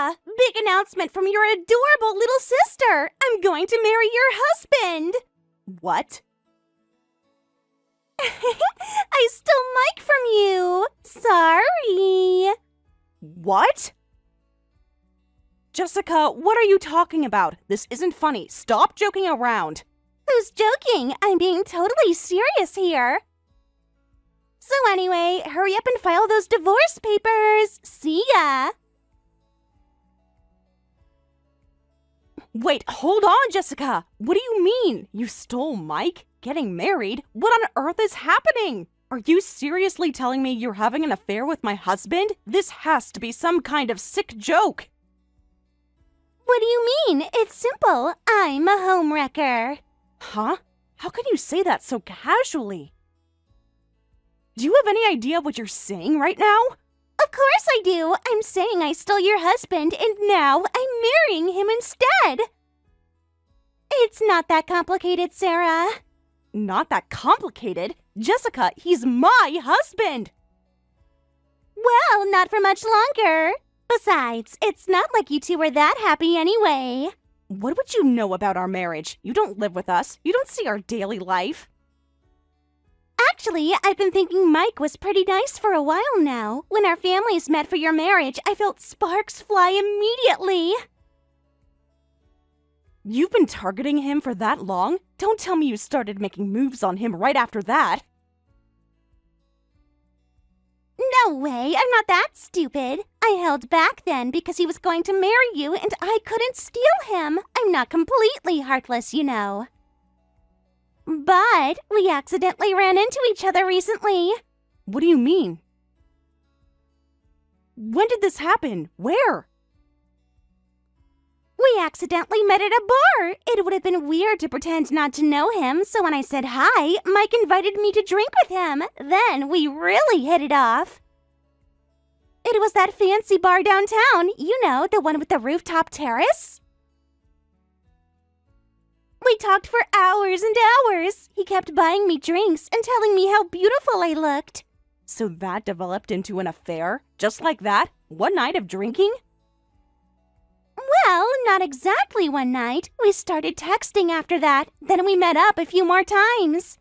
Jessica! Big announcement from your adorable little sister! I'm going to marry your husband! What? I stole Mike from you! Sorry! What? Jessica, what are you talking about? This isn't funny. Stop joking around. Who's joking? I'm being totally serious here. So anyway, hurry up and file those divorce papers. See ya. Wait, hold on, Jessica. What do you mean? You stole Mike? Getting married? What on earth is happening? Are you seriously telling me you're having an affair with my husband? This has to be some kind of sick joke. What do you mean? It's simple. I'm a homewrecker. Huh? How can you say that so casually? Do you have any idea what you're saying right now? Of course I do. I'm saying I stole your husband and now I'm marrying him instead. It's not that complicated, Sarah. Not that complicated? Jessica, he's my husband! Well, not for much longer. Besides, it's not like you two were that happy anyway. What would you know about our marriage? You don't live with us. You don't see our daily life. Actually, I've been thinking Mike was pretty nice for a while now. When our families met for your marriage, I felt sparks fly immediately. You've been targeting him for that long? Don't tell me you started making moves on him right after that. No way, I'm not that stupid. I held back then because he was going to marry you and I couldn't steal him. I'm not completely heartless, you know. But we accidentally ran into each other recently. What do you mean? When did this happen? Where? We accidentally met at a bar. It would have been weird to pretend not to know him, so when I said hi, Mike invited me to drink with him. Then we really hit it off. It was that fancy bar downtown, you know, the one with the rooftop terrace. We talked for hours and hours. He kept buying me drinks and telling me how beautiful I looked. So that developed into an affair? Just like that? One night of drinking? Well, not exactly one night. We started texting after that. Then we met up a few more times.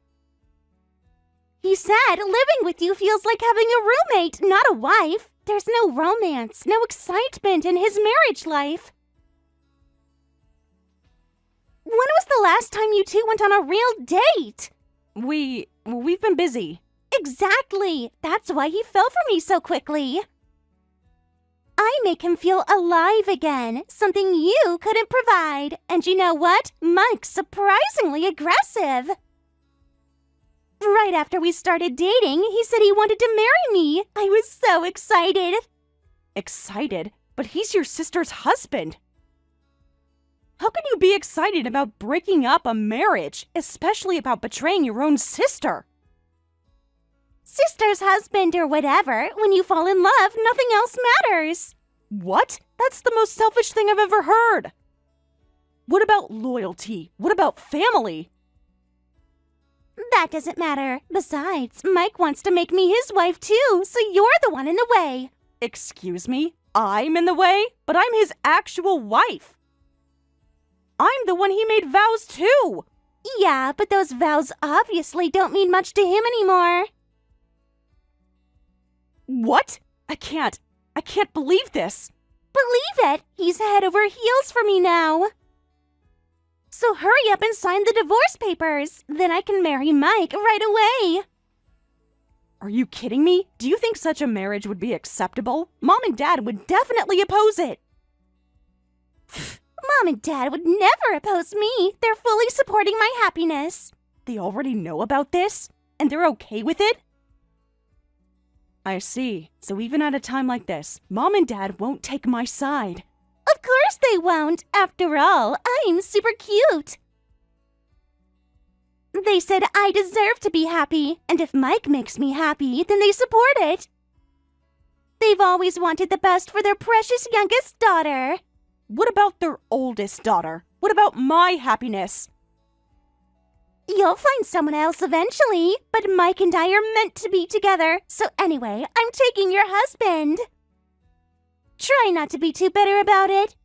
He said living with you feels like having a roommate, not a wife. There's no romance, no excitement in his marriage life. When was the last time you two went on a real date? We've been busy. Exactly. That's why he fell for me so quickly. I make him feel alive again, something you couldn't provide. And you know what? Mike's surprisingly aggressive. Right after we started dating, he said he wanted to marry me. I was so excited. Excited? But he's your sister's husband. How can you be excited about breaking up a marriage, especially about betraying your own sister? Sister's husband or whatever, when you fall in love, nothing else matters. What? That's the most selfish thing I've ever heard. What about loyalty? What about family? That doesn't matter. Besides, Mike wants to make me his wife too, so you're the one in the way. Excuse me? I'm in the way? But I'm his actual wife. I'm the one he made vows to. Yeah, but those vows obviously don't mean much to him anymore. What? I can't believe this. Believe it! He's head over heels for me now. So hurry up and sign the divorce papers. Then I can marry Mike right away. Are you kidding me? Do you think such a marriage would be acceptable? Mom and Dad would definitely oppose it. Mom and Dad would never oppose me. They're fully supporting my happiness. They already know about this? And they're okay with it? I see. So even at a time like this, Mom and Dad won't take my side. Of course they won't. After all, I'm super cute. They said I deserve to be happy, and if Mike makes me happy, then they support it. They've always wanted the best for their precious youngest daughter. What about their oldest daughter? What about my happiness? You'll find someone else eventually, but Mike and I are meant to be together. So anyway, I'm taking your husband. Try not to be too bitter about it.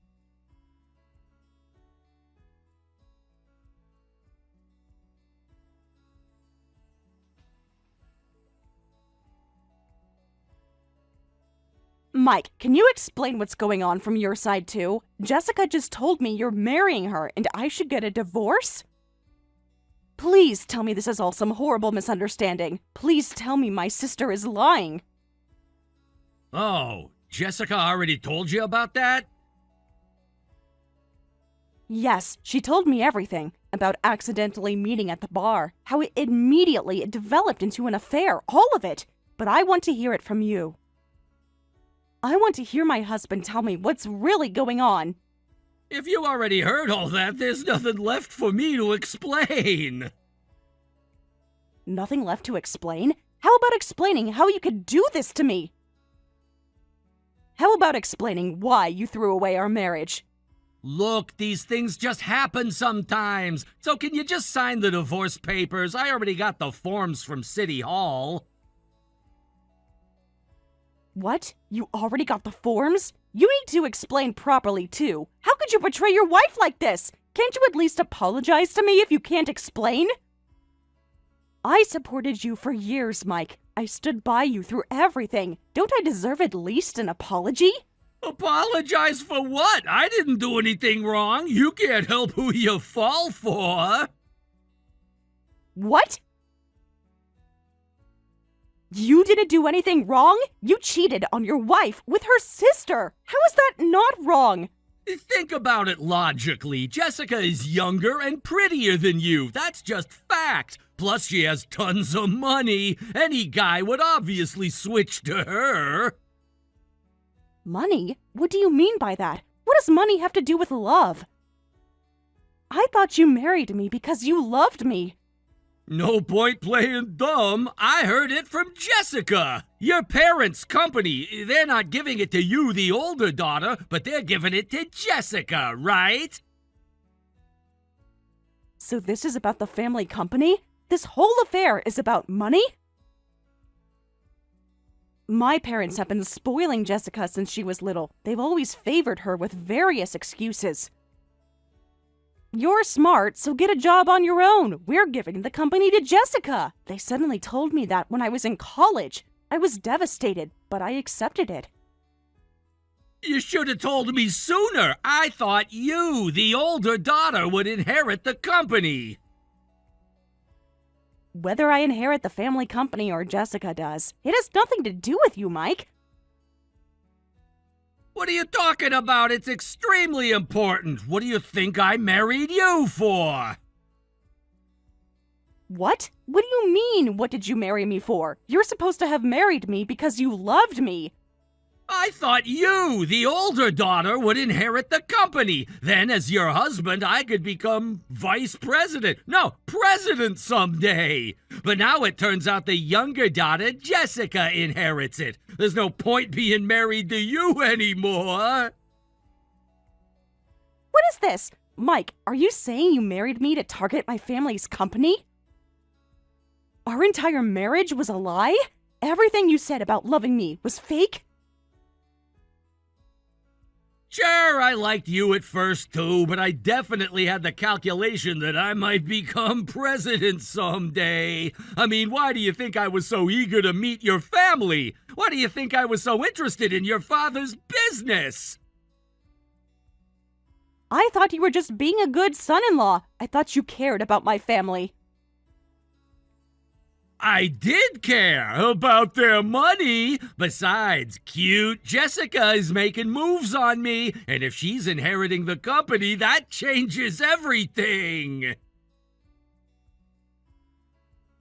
Mike, can you explain what's going on from your side too? Jessica just told me you're marrying her and I should get a divorce? Please tell me this is all some horrible misunderstanding. Please tell me my sister is lying. Oh, Jessica already told you about that? Yes, she told me everything about accidentally meeting at the bar, how it immediately developed into an affair, all of it. But I want to hear it from you. I want to hear my husband tell me what's really going on. If you already heard all that, there's nothing left for me to explain. Nothing left to explain? How about explaining how you could do this to me? How about explaining why you threw away our marriage? Look, these things just happen sometimes. So can you just sign the divorce papers? I already got the forms from City Hall. What? You already got the forms? You need to explain properly, too. How could you betray your wife like this? Can't you at least apologize to me if you can't explain? I supported you for years, Mike. I stood by you through everything. Don't I deserve at least an apology? Apologize for what? I didn't do anything wrong. You can't help who you fall for. What? You didn't do anything wrong? You cheated on your wife with her sister. How is that not wrong? Think about it logically. Jessica is younger and prettier than you. That's just fact. Plus, she has tons of money. Any guy would obviously switch to her. Money? What do you mean by that? What does money have to do with love? I thought you married me because you loved me. No point playing dumb. I heard it from Jessica. Your parents' company, they're not giving it to you, the older daughter, but they're giving it to Jessica, right? So this is about the family company? This whole affair is about money? My parents have been spoiling Jessica since she was little. They've always favored her with various excuses. You're smart, so get a job on your own. We're giving the company to Jessica. They suddenly told me that when I was in college. I was devastated, but I accepted it. You should have told me sooner. I thought you, the older daughter, would inherit the company. Whether I inherit the family company or Jessica does, it has nothing to do with you, Mike. What are you talking about? It's extremely important. What do you think I married you for? What? What do you mean, what did you marry me for? You're supposed to have married me because you loved me. I thought you, the older daughter, would inherit the company. Then, as your husband, I could become vice president. No, president someday. But now it turns out the younger daughter, Jessica, inherits it. There's no point being married to you anymore. What is this? Mike, are you saying you married me to target my family's company? Our entire marriage was a lie? Everything you said about loving me was fake? Sure, I liked you at first too, but I definitely had the calculation that I might become president someday. I mean, why do you think I was so eager to meet your family? Why do you think I was so interested in your father's business? I thought you were just being a good son-in-law. I thought you cared about my family. I did care about their money. Besides, cute Jessica is making moves on me, and if she's inheriting the company, that changes everything.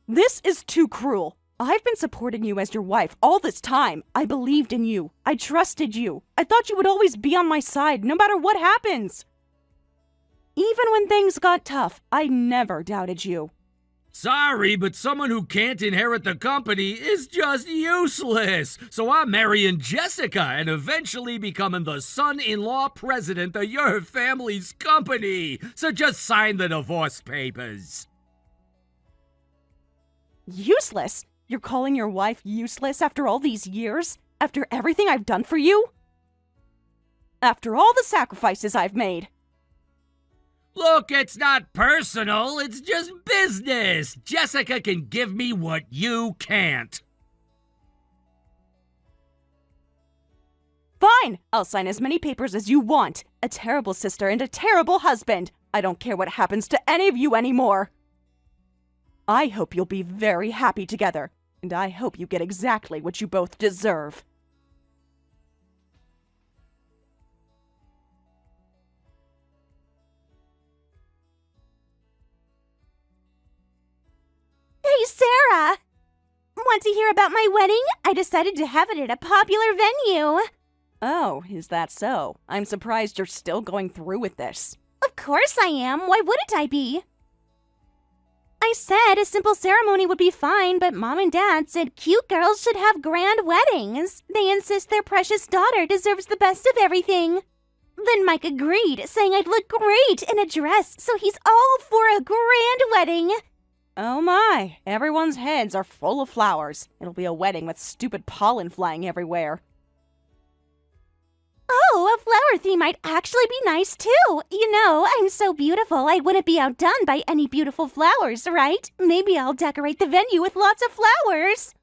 This is too cruel. I've been supporting you as your wife all this time. I believed in you. I trusted you. I thought you would always be on my side, no matter what happens. Even when things got tough, I never doubted you. Sorry, but someone who can't inherit the company is just useless. So I'm marrying Jessica and eventually becoming the son-in-law president of your family's company. So just sign the divorce papers. Useless? You're calling your wife useless after all these years? After everything I've done for you? After all the sacrifices I've made. Look, it's not personal, it's just business. Jessica can give me what you can't. Fine, I'll sign as many papers as you want. A terrible sister and a terrible husband. I don't care what happens to any of you anymore. I hope you'll be very happy together, and I hope you get exactly what you both deserve. Hey, Sarah! Want to hear about my wedding? I decided to have it at a popular venue. Oh, is that so? I'm surprised you're still going through with this. Of course I am. Why wouldn't I be? I said a simple ceremony would be fine, but Mom and Dad said cute girls should have grand weddings. They insist their precious daughter deserves the best of everything. Then Mike agreed, saying I'd look great in a dress, so he's all for a grand wedding. Oh my, everyone's heads are full of flowers. It'll be a wedding with stupid pollen flying everywhere. Oh, a flower theme might actually be nice too. You know, I'm so beautiful, I wouldn't be outdone by any beautiful flowers, right? Maybe I'll decorate the venue with lots of flowers.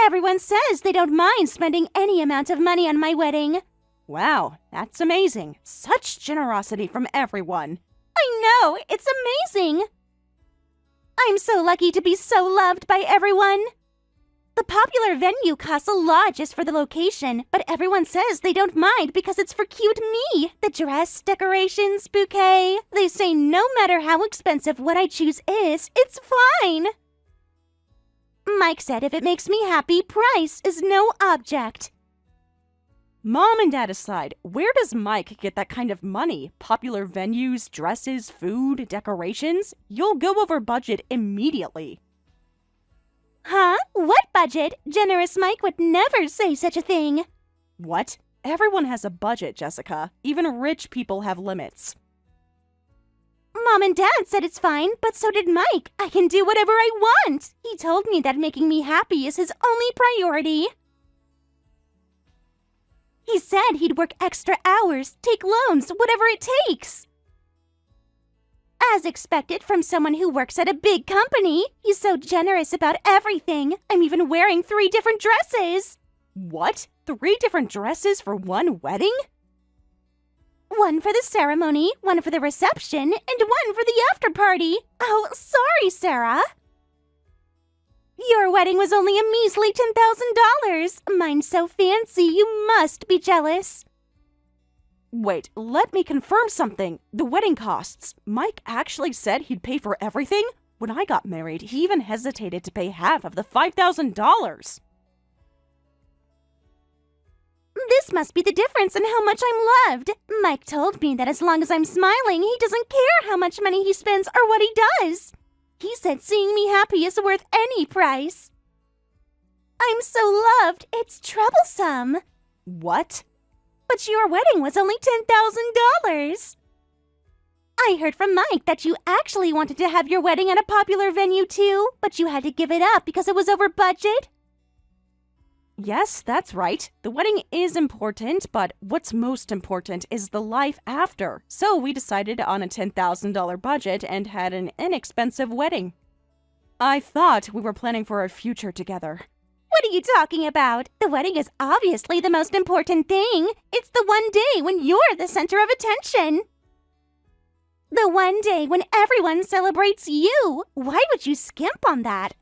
Everyone says they don't mind spending any amount of money on my wedding. Wow, that's amazing. Such generosity from everyone. I know, it's amazing. I'm so lucky to be so loved by everyone. The popular venue costs a lot just for the location, but everyone says they don't mind because it's for cute me. The dress, decorations, bouquet. They say no matter how expensive what I choose is, it's fine. Mike said if it makes me happy, price is no object. Mom and Dad aside, where does Mike get that kind of money? Popular venues, dresses, food, decorations? You'll go over budget immediately. Huh? What budget? Generous Mike would never say such a thing. What? Everyone has a budget, Jessica. Even rich people have limits. Mom and Dad said it's fine, but so did Mike. I can do whatever I want. He told me that making me happy is his only priority. He said he'd work extra hours, take loans, whatever it takes. As expected from someone who works at a big company, he's so generous about everything. I'm even wearing 3 different dresses. What? 3 different dresses for one wedding? One for the ceremony, one for the reception, and one for the after party. Oh, sorry, Sarah. Your wedding was only a measly $10,000. Mine's so fancy, you must be jealous. Wait, let me confirm something. The wedding costs. Mike actually said he'd pay for everything? When I got married, he even hesitated to pay half of the $5,000. This must be the difference in how much I'm loved. Mike told me that as long as I'm smiling, he doesn't care how much money he spends or what he does. He said seeing me happy is worth any price. I'm so loved, it's troublesome. What? But your wedding was only $10,000. I heard from Mike that you actually wanted to have your wedding at a popular venue too, but you had to give it up because it was over budget. Yes, that's right. The wedding is important, but what's most important is the life after. So we decided on a $10,000 budget and had an inexpensive wedding. I thought we were planning for a future together. What are you talking about? The wedding is obviously the most important thing. It's the one day when you're the center of attention. The one day when everyone celebrates you. Why would you skimp on that?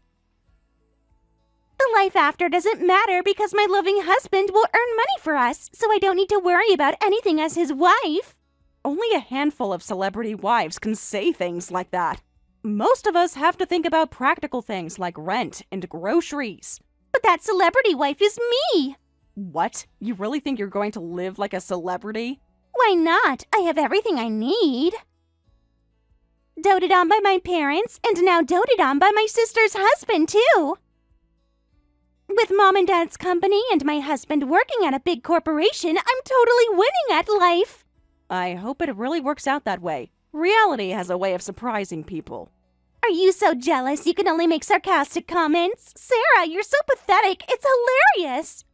The life after doesn't matter because my loving husband will earn money for us, so I don't need to worry about anything as his wife. Only a handful of celebrity wives can say things like that. Most of us have to think about practical things like rent and groceries. But that celebrity wife is me. What? You really think you're going to live like a celebrity? Why not? I have everything I need. Doted on by my parents, and now doted on by my sister's husband, too. With Mom and Dad's company and my husband working at a big corporation, I'm totally winning at life. I hope it really works out that way. Reality has a way of surprising people. Are you so jealous you can only make sarcastic comments? Sarah, you're so pathetic. It's hilarious.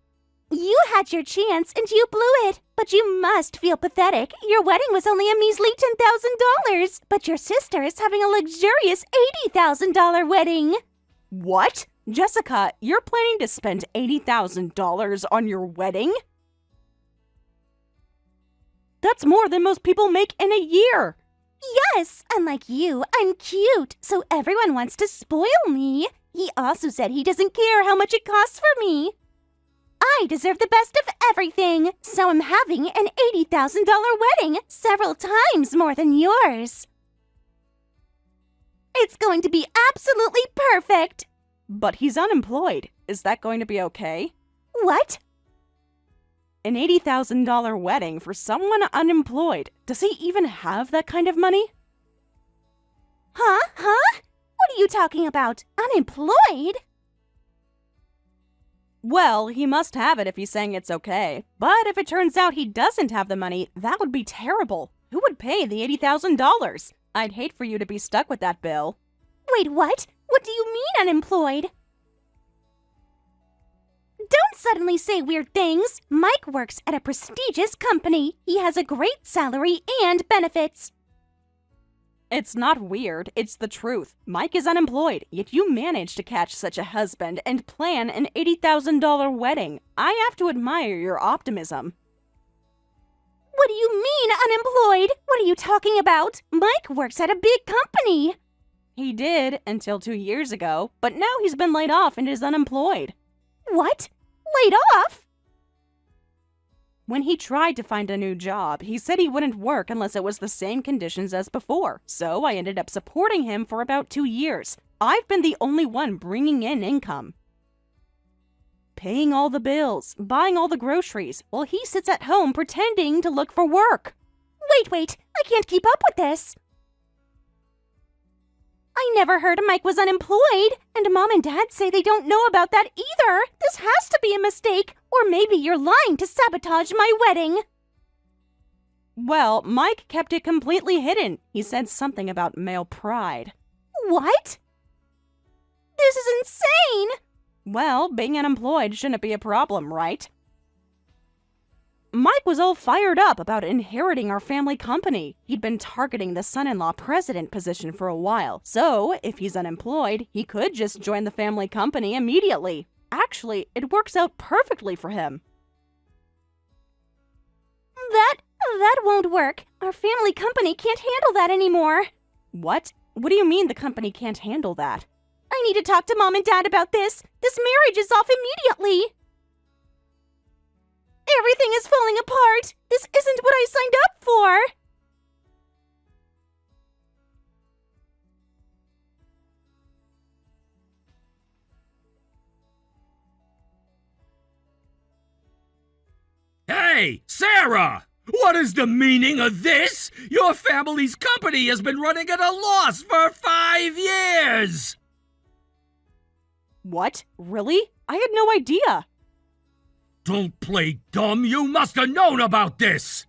You had your chance and you blew it. But you must feel pathetic. Your wedding was only a measly $10,000. But your sister is having a luxurious $80,000 wedding. What? Jessica, you're planning to spend $80,000 on your wedding? That's more than most people make in a year. Yes, unlike you, I'm cute, so everyone wants to spoil me. He also said he doesn't care how much it costs for me. I deserve the best of everything, so I'm having an $80,000 wedding, several times more than yours. It's going to be absolutely perfect. But he's unemployed. Is that going to be okay? What? An $80,000 wedding for someone unemployed. Does he even have that kind of money? Huh? What are you talking about? Unemployed? Well, he must have it if he's saying it's okay. But if it turns out he doesn't have the money, that would be terrible. Who would pay the $80,000? I'd hate for you to be stuck with that bill. Wait, what? What do you mean unemployed? Don't suddenly say weird things. Mike works at a prestigious company. He has a great salary and benefits. It's not weird, it's the truth. Mike is unemployed, yet you managed to catch such a husband and plan an $80,000 wedding. I have to admire your optimism. What do you mean unemployed? What are you talking about? Mike works at a big company. He did until 2 years ago, but now he's been laid off and is unemployed. What? Laid off? When he tried to find a new job, he said he wouldn't work unless it was the same conditions as before, so I ended up supporting him for about 2 years. I've been the only one bringing in income. Paying all the bills, buying all the groceries, while he sits at home pretending to look for work. Wait, I can't keep up with this. I never heard Mike was unemployed, and Mom and Dad say they don't know about that either. This has to be a mistake, or maybe you're lying to sabotage my wedding. Well, Mike kept it completely hidden. He said something about male pride. What? This is insane! Well, being unemployed shouldn't be a problem, right? Mike was all fired up about inheriting our family company. He'd been targeting the son-in-law president position for a while, so if he's unemployed, he could just join the family company immediately. Actually, it works out perfectly for him. That won't work. Our family company can't handle that anymore. What? What do you mean the company can't handle that? I need to talk to Mom and Dad about this. This marriage is off immediately. Everything is falling apart. This isn't what I signed up for. Hey, Sarah! What is the meaning of this? Your family's company has been running at a loss for 5 years! What? Really? I had no idea. Don't play dumb. You must have known about this.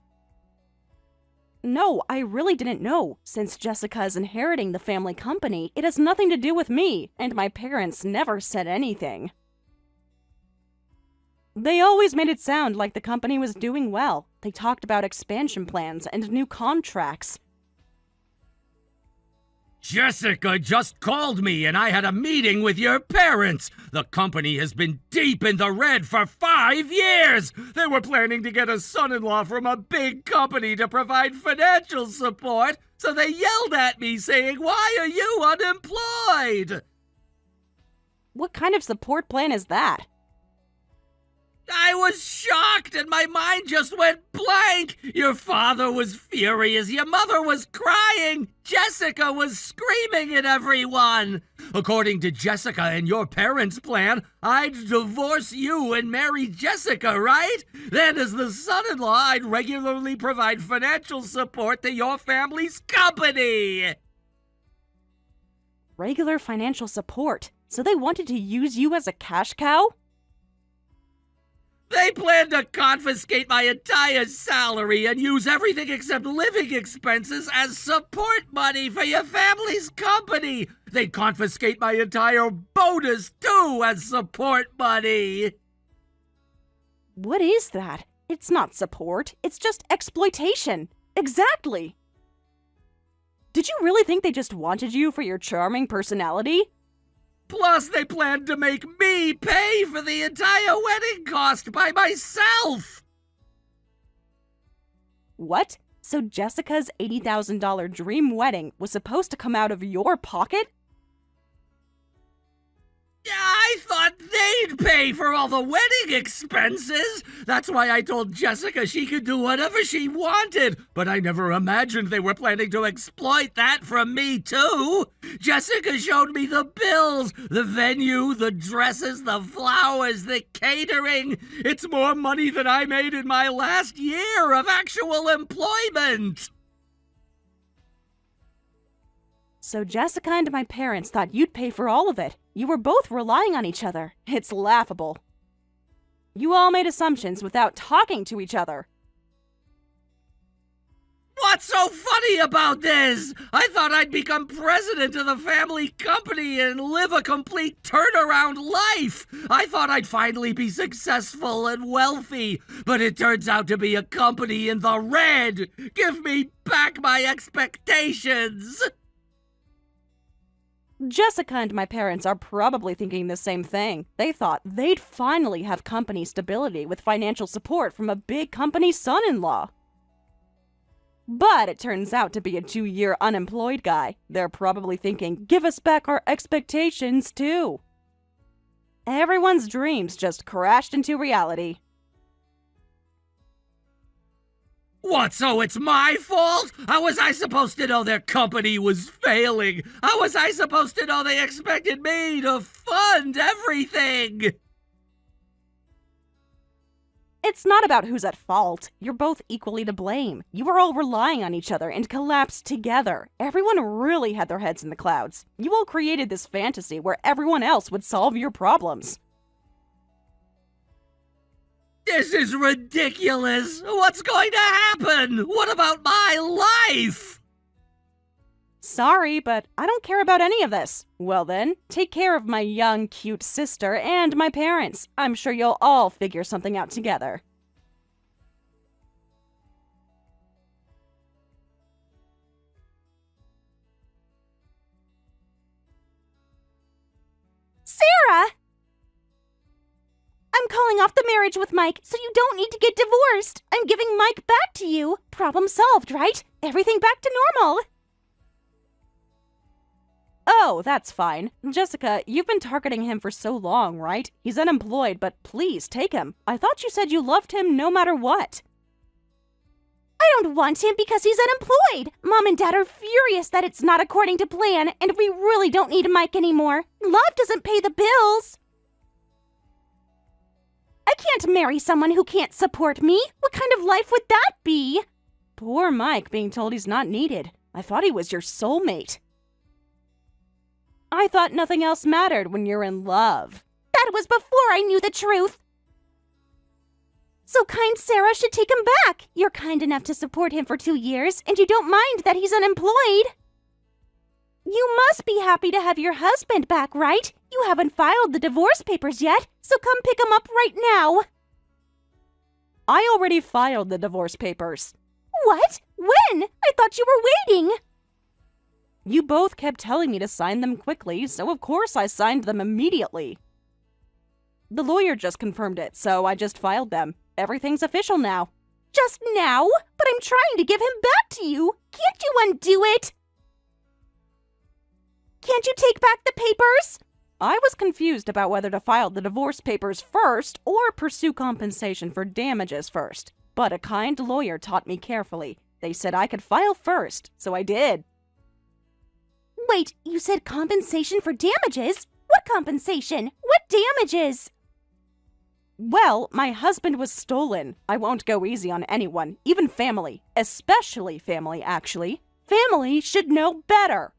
No, I really didn't know. Since Jessica is inheriting the family company, it has nothing to do with me, and my parents never said anything. They always made it sound like the company was doing well. They talked about expansion plans and new contracts. Jessica just called me and I had a meeting with your parents. The company has been deep in the red for 5 years. They were planning to get a son-in-law from a big company to provide financial support, so they yelled at me saying, "Why are you unemployed?" What kind of support plan is that? I was shocked and my mind just went blank. Your father was furious. Your mother was crying. Jessica was screaming at everyone. According to Jessica and your parents' plan, I'd divorce you and marry Jessica, right? Then as the son-in-law, I'd regularly provide financial support to your family's company. Regular financial support? So they wanted to use you as a cash cow? They plan to confiscate my entire salary and use everything except living expenses as support money for your family's company. They'd confiscate my entire bonus, too, as support money. What is that? It's not support, it's just exploitation. Exactly. Did you really think they just wanted you for your charming personality? Plus, they planned to make me pay for the entire wedding cost by myself! What? So Jessica's $80,000 dream wedding was supposed to come out of your pocket? I thought they'd pay for all the wedding expenses. That's why I told Jessica she could do whatever she wanted. But I never imagined they were planning to exploit that from me, too. Jessica showed me the bills, the venue, the dresses, the flowers, the catering. It's more money than I made in my last year of actual employment. So Jessica and my parents thought you'd pay for all of it. You were both relying on each other. It's laughable. You all made assumptions without talking to each other. What's so funny about this? I thought I'd become president of the family company and live a complete turnaround life. I thought I'd finally be successful and wealthy, but it turns out to be a company in the red. Give me back my expectations. Jessica and my parents are probably thinking the same thing. They thought they'd finally have company stability with financial support from a big company son-in-law. But it turns out to be a 2-year unemployed guy. They're probably thinking, give us back our expectations too. Everyone's dreams just crashed into reality. What, so it's my fault? How was I supposed to know their company was failing? How was I supposed to know they expected me to fund everything? It's not about who's at fault. You're both equally to blame. You were all relying on each other and collapsed together. Everyone really had their heads in the clouds. You all created this fantasy where everyone else would solve your problems. This is ridiculous! What's going to happen? What about my life? Sorry, but I don't care about any of this. Well then, take care of my young, cute sister and my parents. I'm sure you'll all figure something out together. Sarah! I'm calling off the marriage with Mike, so you don't need to get divorced. I'm giving Mike back to you. Problem solved, right? Everything back to normal. Oh, that's fine. Jessica, you've been targeting him for so long, right? He's unemployed, but please take him. I thought you said you loved him no matter what. I don't want him because he's unemployed. Mom and Dad are furious that it's not according to plan, and we really don't need Mike anymore. Love doesn't pay the bills. I can't marry someone who can't support me. What kind of life would that be? Poor Mike being told he's not needed. I thought he was your soulmate. I thought nothing else mattered when you're in love. That was before I knew the truth. So kind Sarah should take him back. You're kind enough to support him for 2 years, and you don't mind that he's unemployed. You must be happy to have your husband back, right? You haven't filed the divorce papers yet, so come pick him up right now. I already filed the divorce papers. What? When? I thought you were waiting. You both kept telling me to sign them quickly, so of course I signed them immediately. The lawyer just confirmed it, so I just filed them. Everything's official now. Just now? But I'm trying to give him back to you. Can't you undo it? Can't you take back the papers? I was confused about whether to file the divorce papers first or pursue compensation for damages first. But a kind lawyer taught me carefully. They said I could file first, so I did. Wait, you said compensation for damages? What compensation? What damages? Well, my husband was stolen. I won't go easy on anyone, even family. Especially family, actually. Family should know better.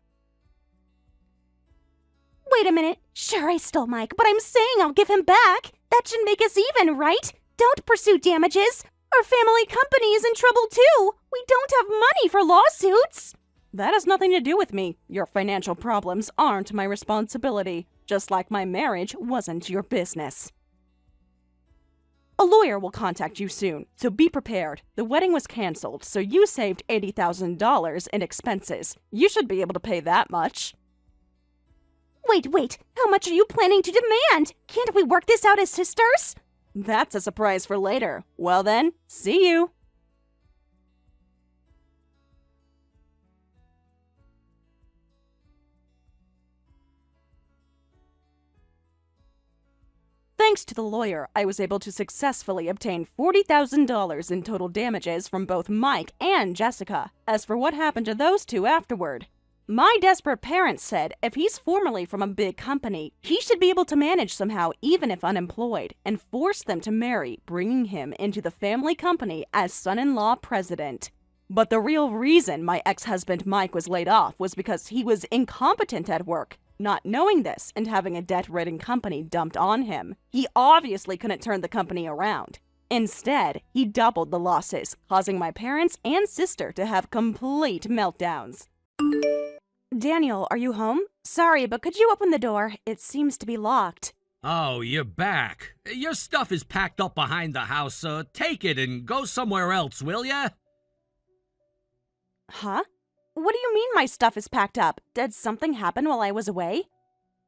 Wait a minute. Sure, I stole Mike, but I'm saying I'll give him back. That should make us even, right? Don't pursue damages. Our family company is in trouble too. We don't have money for lawsuits. That has nothing to do with me. Your financial problems aren't my responsibility, just like my marriage wasn't your business. A lawyer will contact you soon, so be prepared. The wedding was canceled, so you saved $80,000 in expenses. You should be able to pay that much. Wait, how much are you planning to demand? Can't we work this out as sisters? That's a surprise for later. Well then, see you. Thanks to the lawyer, I was able to successfully obtain $40,000 in total damages from both Mike and Jessica. As for what happened to those two afterward, my desperate parents said if he's formerly from a big company, he should be able to manage somehow even if unemployed, and force them to marry, bringing him into the family company as son-in-law president. But the real reason my ex-husband Mike was laid off was because he was incompetent at work. Not knowing this and having a debt-ridden company dumped on him, he obviously couldn't turn the company around. Instead, he doubled the losses, causing my parents and sister to have complete meltdowns. Daniel, are you home? Sorry, but could you open the door? It seems to be locked. Oh, you're back. Your stuff is packed up behind the house, so take it and go somewhere else, will ya? Huh? What do you mean my stuff is packed up? Did something happen while I was away?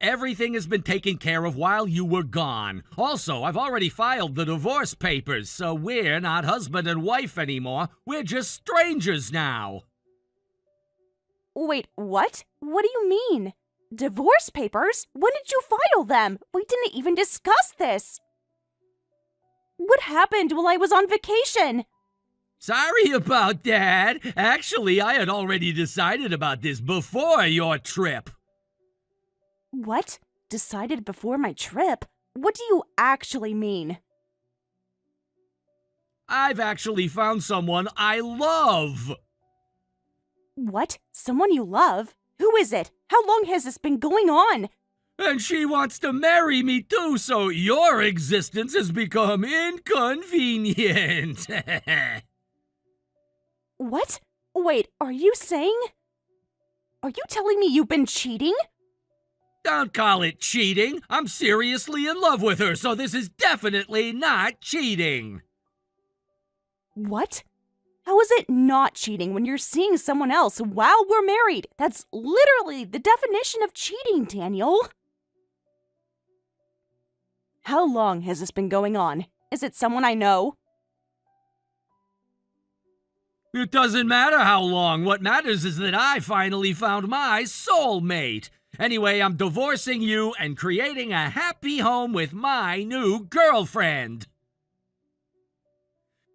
Everything has been taken care of while you were gone. Also, I've already filed the divorce papers, so we're not husband and wife anymore. We're just strangers now. Wait, what? What do you mean? Divorce papers? When did you file them? We didn't even discuss this. What happened while I was on vacation? Sorry about that. Actually, I had already decided about this before your trip. What? Decided before my trip? What do you actually mean? I've actually found someone I love. What? Someone you love? Who is it? How long has this been going on? And she wants to marry me too, so your existence has become inconvenient. What? Wait, are you telling me you've been cheating? Don't call it cheating. I'm seriously in love with her, so this is definitely not cheating. What? How is it not cheating when you're seeing someone else while we're married? That's literally the definition of cheating, Daniel. How long has this been going on? Is it someone I know? It doesn't matter how long. What matters is that I finally found my soulmate. Anyway, I'm divorcing you and creating a happy home with my new girlfriend.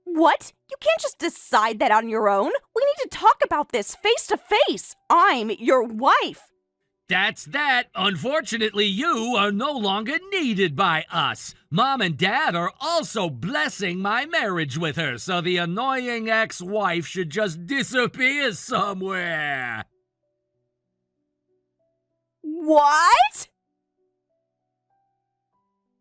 What? You can't just decide that on your own. We need to talk about this face to face. I'm your wife. That's that. Unfortunately, you are no longer needed by us. Mom and Dad are also blessing my marriage with her, so the annoying ex-wife should just disappear somewhere. What?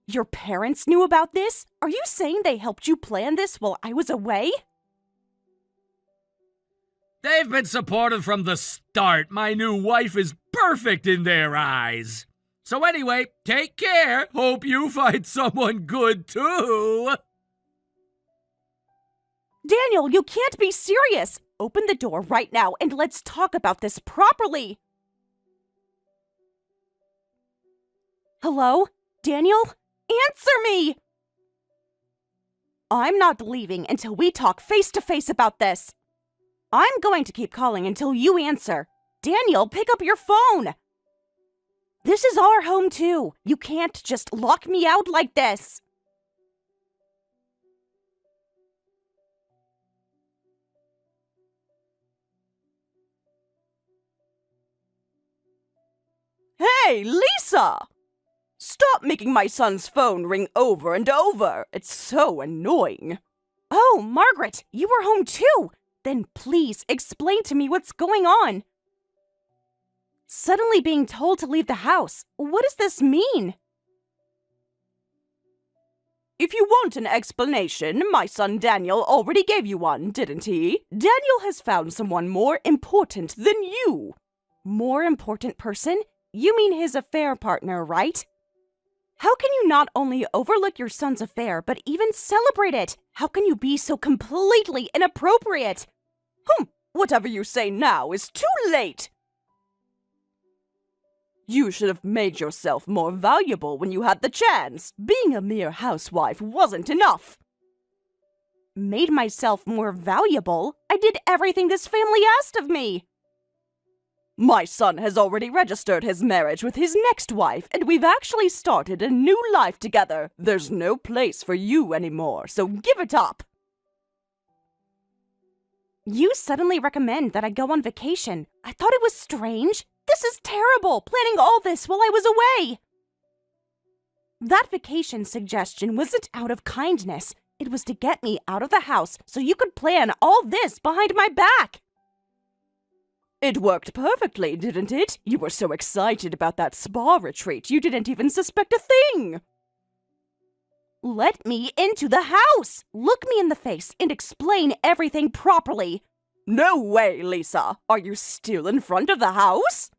Your parents knew about this? Are you saying they helped you plan this while I was away? They've been supportive from the start. My new wife is perfect in their eyes. So anyway, take care. Hope you find someone good too. Daniel, you can't be serious. Open the door right now and let's talk about this properly. Hello? Daniel? Answer me! I'm not leaving until we talk face to face about this. I'm going to keep calling until you answer. Daniel, pick up your phone. This is our home too. You can't just lock me out like this. Hey, Lisa! Stop making my son's phone ring over and over. It's so annoying. Oh, Margaret, you were home too. Then please explain to me what's going on. Suddenly being told to leave the house. What does this mean? If you want an explanation, my son Daniel already gave you one, didn't he? Daniel has found someone more important than you. More important person? You mean his affair partner, right? How can you not only overlook your son's affair, but even celebrate it? How can you be so completely inappropriate? Whatever you say now is too late. You should have made yourself more valuable when you had the chance. Being a mere housewife wasn't enough. Made myself more valuable? I did everything this family asked of me. My son has already registered his marriage with his next wife, and we've actually started a new life together. There's no place for you anymore, so give it up. You suddenly recommend that I go on vacation. I thought it was strange. This is terrible, planning all this while I was away. That vacation suggestion wasn't out of kindness. It was to get me out of the house so you could plan all this behind my back. It worked perfectly, didn't it? You were so excited about that spa retreat, you didn't even suspect a thing. Let me into the house! Look me in the face and explain everything properly. No way, Lisa! Are you still in front of the house?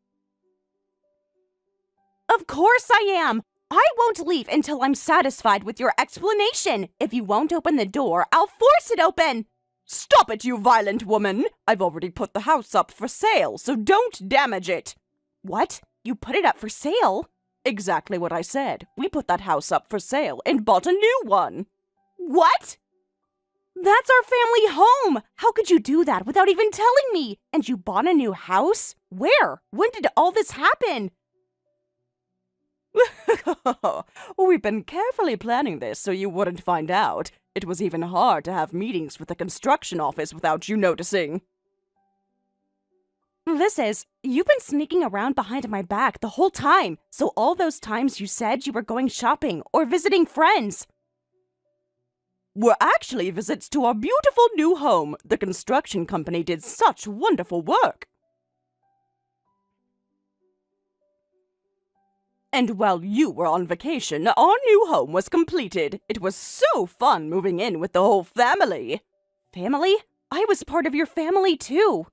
Of course I am! I won't leave until I'm satisfied with your explanation. If you won't open the door, I'll force it open! Stop it, you violent woman! I've already put the house up for sale, so don't damage it! What? You put it up for sale? Exactly what I said. We put that house up for sale and bought a new one. What? That's our family home! How could you do that without even telling me? And you bought a new house? Where? When did all this happen? We've been carefully planning this so you wouldn't find out. It was even hard to have meetings with the construction office without you noticing. You've been sneaking around behind my back the whole time, so all those times you said you were going shopping or visiting friends were actually visits to our beautiful new home. The construction company did such wonderful work. And while you were on vacation, our new home was completed. It was so fun moving in with the whole family. Family? I was part of your family too.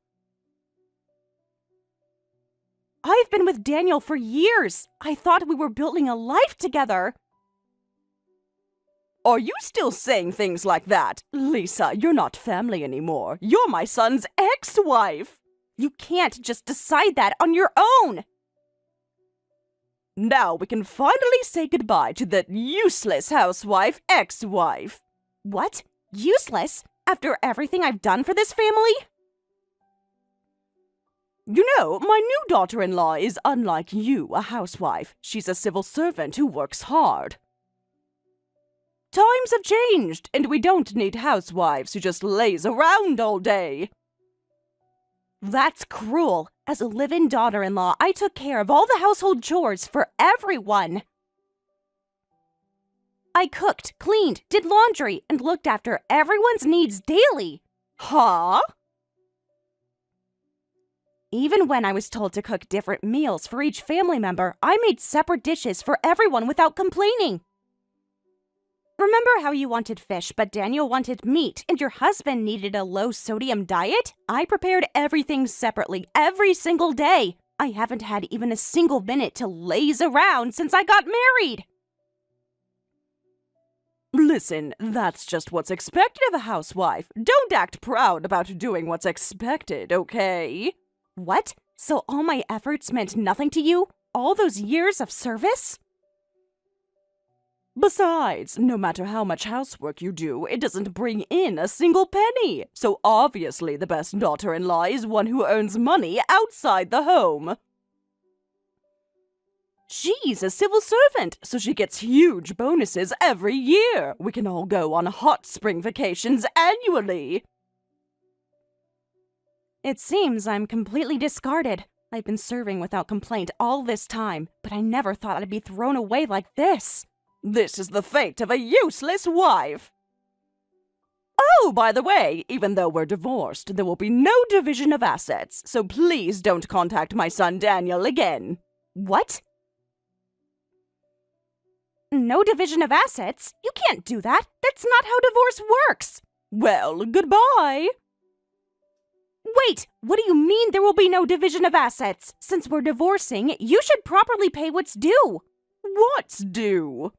I've been with Daniel for years. I thought we were building a life together. Are you still saying things like that? Lisa, you're not family anymore. You're my son's ex-wife. You can't just decide that on your own. Now we can finally say goodbye to that useless housewife, ex-wife. What? Useless? After everything I've done for this family? You know, my new daughter-in-law is unlike you, a housewife. She's a civil servant who works hard. Times have changed, and we don't need housewives who just lays around all day. That's cruel. As a live-in daughter-in-law, I took care of all the household chores for everyone. I cooked, cleaned, did laundry, and looked after everyone's needs daily. Huh? Even when I was told to cook different meals for each family member, I made separate dishes for everyone without complaining. Remember how you wanted fish, but Daniel wanted meat, and your husband needed a low-sodium diet? I prepared everything separately every single day. I haven't had even a single minute to laze around since I got married. Listen, that's just what's expected of a housewife. Don't act proud about doing what's expected, okay? What? So all my efforts meant nothing to you? All those years of service? Besides, no matter how much housework you do, it doesn't bring in a single penny. So obviously the best daughter-in-law is one who earns money outside the home. She's a civil servant, so she gets huge bonuses every year. We can all go on hot spring vacations annually. It seems I'm completely discarded. I've been serving without complaint all this time, but I never thought I'd be thrown away like this. This is the fate of a useless wife. Oh, by the way, even though we're divorced, there will be no division of assets, so please don't contact my son Daniel again. What? No division of assets? You can't do that. That's not how divorce works. Well, goodbye. Wait, what do you mean there will be no division of assets? Since we're divorcing, you should properly pay what's due. What's due?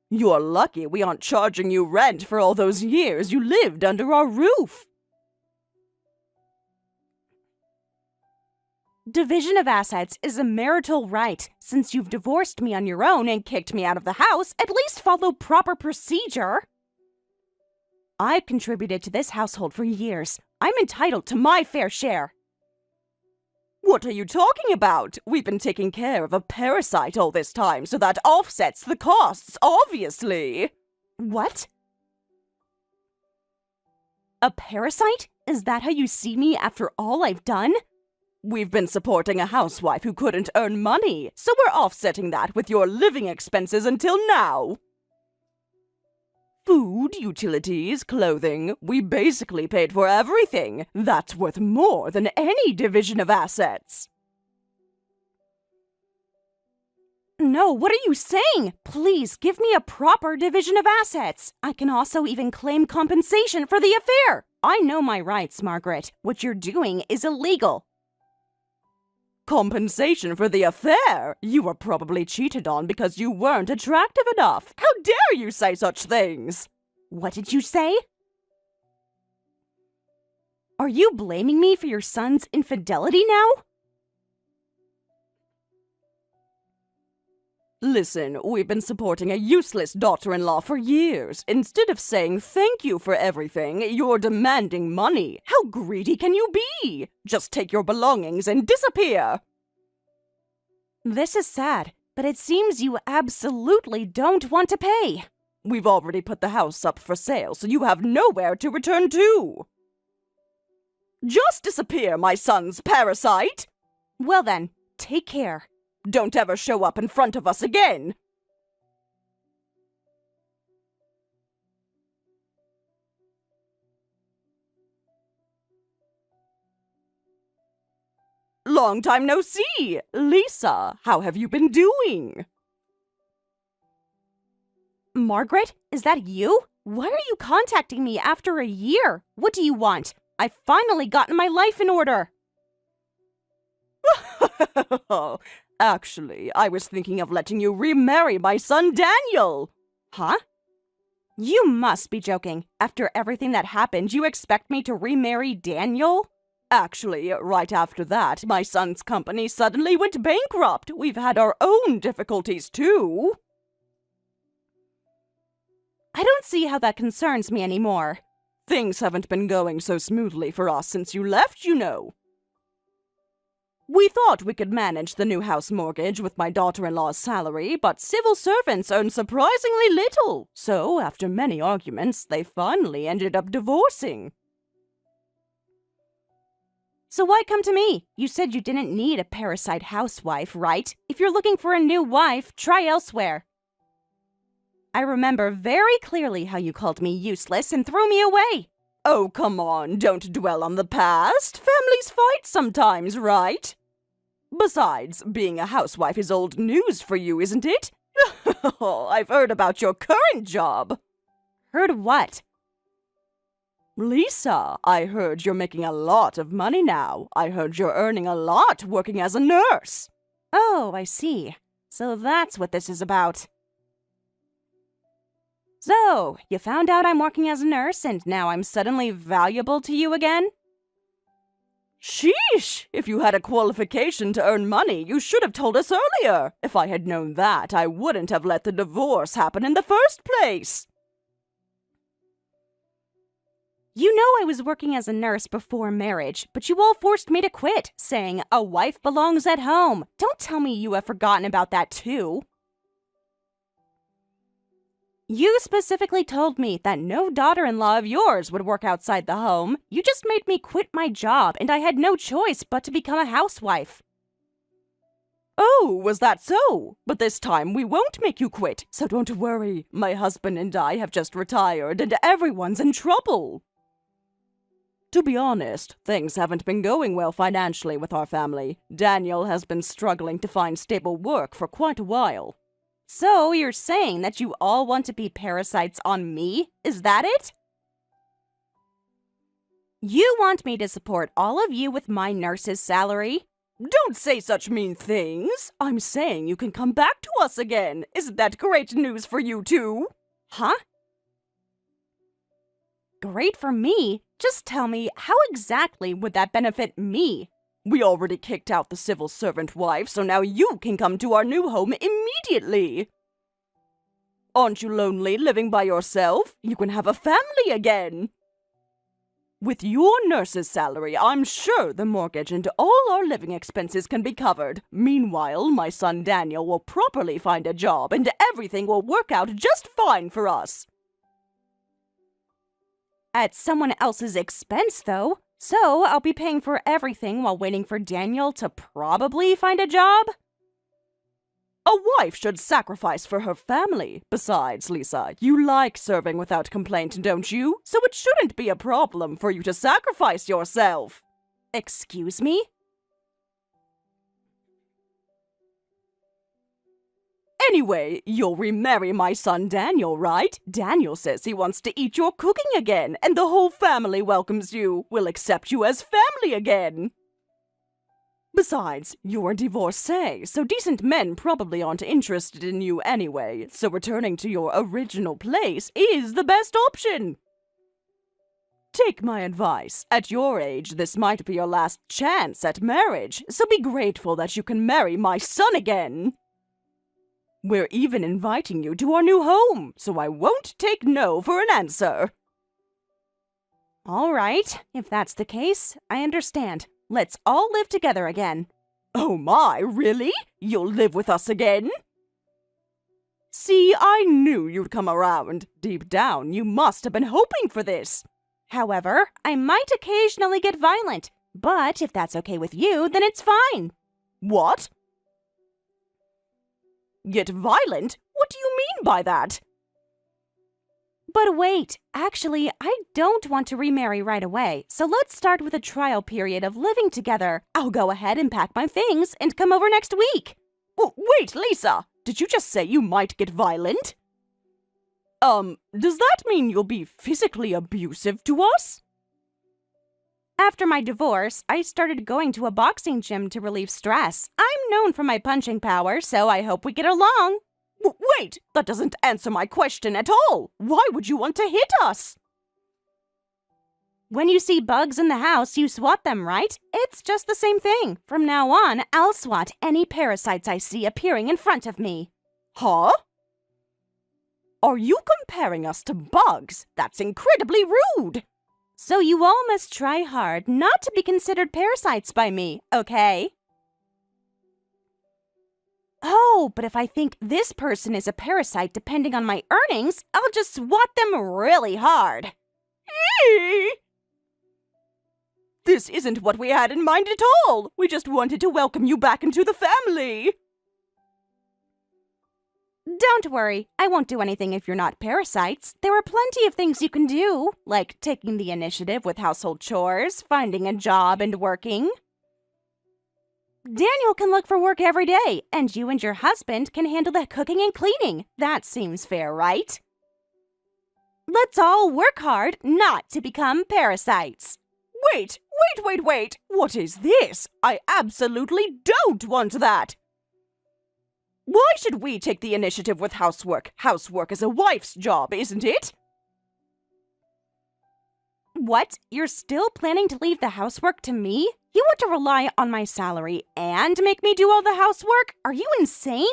You're lucky we aren't charging you rent for all those years you lived under our roof. Division of assets is a marital right. Since you've divorced me on your own and kicked me out of the house, at least follow proper procedure. I've contributed to this household for years. I'm entitled to my fair share. What are you talking about? We've been taking care of a parasite all this time, so that offsets the costs, obviously. What? A parasite? Is that how you see me after all I've done? We've been supporting a housewife who couldn't earn money, so we're offsetting that with your living expenses until now. Food, utilities, clothing, we basically paid for everything. That's worth more than any division of assets. No, what are you saying? Please give me a proper division of assets. I can also even claim compensation for the affair. I know my rights, Margaret. What you're doing is illegal. Compensation for the affair? You were probably cheated on because you weren't attractive enough. How dare you say such things? What did you say? Are you blaming me for your son's infidelity now? Listen, we've been supporting a useless daughter-in-law for years. Instead of saying thank you for everything, you're demanding money. How greedy can you be? Just take your belongings and disappear. This is sad, but it seems you absolutely don't want to pay. We've already put the house up for sale, so you have nowhere to return to. Just disappear, my son's parasite. Well then, take care. Don't ever show up in front of us again. Long time no see. Lisa, how have you been doing? Margaret, is that you? Why are you contacting me after a year? What do you want? I've finally gotten my life in order. Actually, I was thinking of letting you remarry my son Daniel. Huh? You must be joking. After everything that happened, you expect me to remarry Daniel? Actually, right after that, my son's company suddenly went bankrupt. We've had our own difficulties, too. I don't see how that concerns me anymore. Things haven't been going so smoothly for us since you left, you know. We thought we could manage the new house mortgage with my daughter-in-law's salary, but civil servants earn surprisingly little. So, after many arguments, they finally ended up divorcing. So why come to me? You said you didn't need a parasite housewife, right? If you're looking for a new wife, try elsewhere. I remember very clearly how you called me useless and threw me away. Oh, come on, don't dwell on the past. Families fight sometimes, right? Besides, being a housewife is old news for you, isn't it? I've heard about your current job. Heard what? Lisa, I heard you're making a lot of money now. I heard you're earning a lot working as a nurse. Oh, I see. So that's what this is about. So, you found out I'm working as a nurse and now I'm suddenly valuable to you again? Sheesh! If you had a qualification to earn money, you should have told us earlier. If I had known that, I wouldn't have let the divorce happen in the first place. You know I was working as a nurse before marriage, but you all forced me to quit, saying a wife belongs at home. Don't tell me you have forgotten about that too. You specifically told me that no daughter-in-law of yours would work outside the home. You just made me quit my job, and I had no choice but to become a housewife. Oh, was that so? But this time we won't make you quit, so don't worry. My husband and I have just retired, and everyone's in trouble. To be honest, things haven't been going well financially with our family. Daniel has been struggling to find stable work for quite a while. So you're saying that you all want to be parasites on me? Is that it? You want me to support all of you with my nurse's salary? Don't say such mean things. I'm saying you can come back to us again. Isn't that great news for you too? Huh? Great for me? Just tell me, how exactly would that benefit me? We already kicked out the civil servant wife, so now you can come to our new home immediately. Aren't you lonely living by yourself? You can have a family again. With your nurse's salary, I'm sure the mortgage and all our living expenses can be covered. Meanwhile, my son Daniel will properly find a job and everything will work out just fine for us. At someone else's expense, though. So I'll be paying for everything while waiting for Daniel to probably find a job? A wife should sacrifice for her family. Besides, Lisa, you like serving without complaint, don't you? So it shouldn't be a problem for you to sacrifice yourself. Excuse me? Anyway, you'll remarry my son Daniel, right? Daniel says he wants to eat your cooking again, and the whole family welcomes you. We'll accept you as family again. Besides, you're a divorcee, so decent men probably aren't interested in you anyway, so returning to your original place is the best option. Take my advice. At your age, this might be your last chance at marriage, so be grateful that you can marry my son again. We're even inviting you to our new home, so I won't take no for an answer. All right, if that's the case, I understand. Let's all live together again. Oh my, really? You'll live with us again? See, I knew you'd come around. Deep down, you must have been hoping for this. However, I might occasionally get violent, but if that's okay with you, then it's fine. What? Get violent? What do you mean by that? But wait, actually, I don't want to remarry right away, so let's start with a trial period of living together. I'll go ahead and pack my things and come over next week. Wait, Lisa, did you just say you might get violent? Does that mean you'll be physically abusive to us? After my divorce, I started going to a boxing gym to relieve stress. I'm known for my punching power, so I hope we get along. Wait, that doesn't answer my question at all. Why would you want to hit us? When you see bugs in the house, you swat them, right? It's just the same thing. From now on, I'll swat any parasites I see appearing in front of me. Huh? Are you comparing us to bugs? That's incredibly rude. So you all must try hard not to be considered parasites by me, okay? Oh, but if I think this person is a parasite depending on my earnings, I'll just swat them really hard. This isn't what we had in mind at all. We just wanted to welcome you back into the family. Don't worry, I won't do anything if you're not parasites. There are plenty of things you can do, like taking the initiative with household chores, finding a job, and working. Daniel can look for work every day, and you and your husband can handle the cooking and cleaning. That seems fair, right? Let's all work hard not to become parasites. Wait! What is this? I absolutely don't want that! Why should we take the initiative with housework? Housework is a wife's job, isn't it? What? You're still planning to leave the housework to me? You want to rely on my salary and make me do all the housework? Are you insane?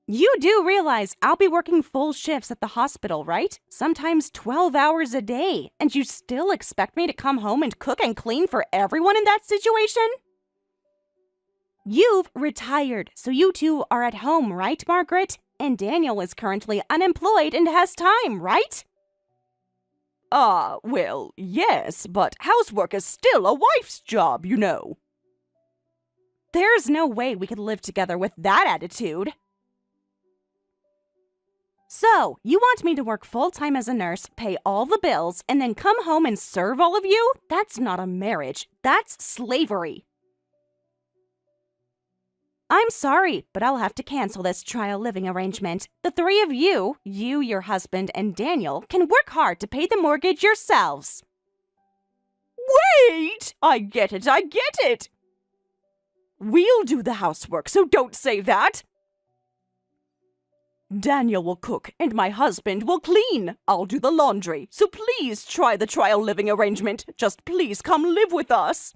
You do realize I'll be working full shifts at the hospital, right? Sometimes 12 hours a day, and you still expect me to come home and cook and clean for everyone in that situation? You've retired, so you two are at home, right, Margaret? And Daniel is currently unemployed and has time, right? Well, yes, but housework is still a wife's job, you know. There's no way we could live together with that attitude. So, you want me to work full-time as a nurse, pay all the bills, and then come home and serve all of you? That's not a marriage. That's slavery. I'm sorry, but I'll have to cancel this trial living arrangement. The three of you, your husband, and Daniel, can work hard to pay the mortgage yourselves. Wait! I get it! We'll do the housework, so don't say that! Daniel will cook, and my husband will clean. I'll do the laundry, so please try the trial living arrangement. Just please come live with us.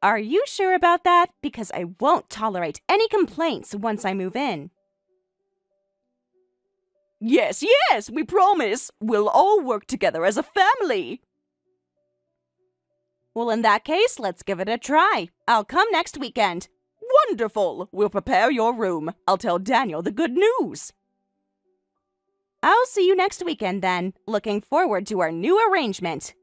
Are you sure about that? Because I won't tolerate any complaints once I move in. Yes, we promise. We'll all work together as a family. Well, in that case, let's give it a try. I'll come next weekend. Wonderful! We'll prepare your room. I'll tell Daniel the good news. I'll see you next weekend then. Looking forward to our new arrangement.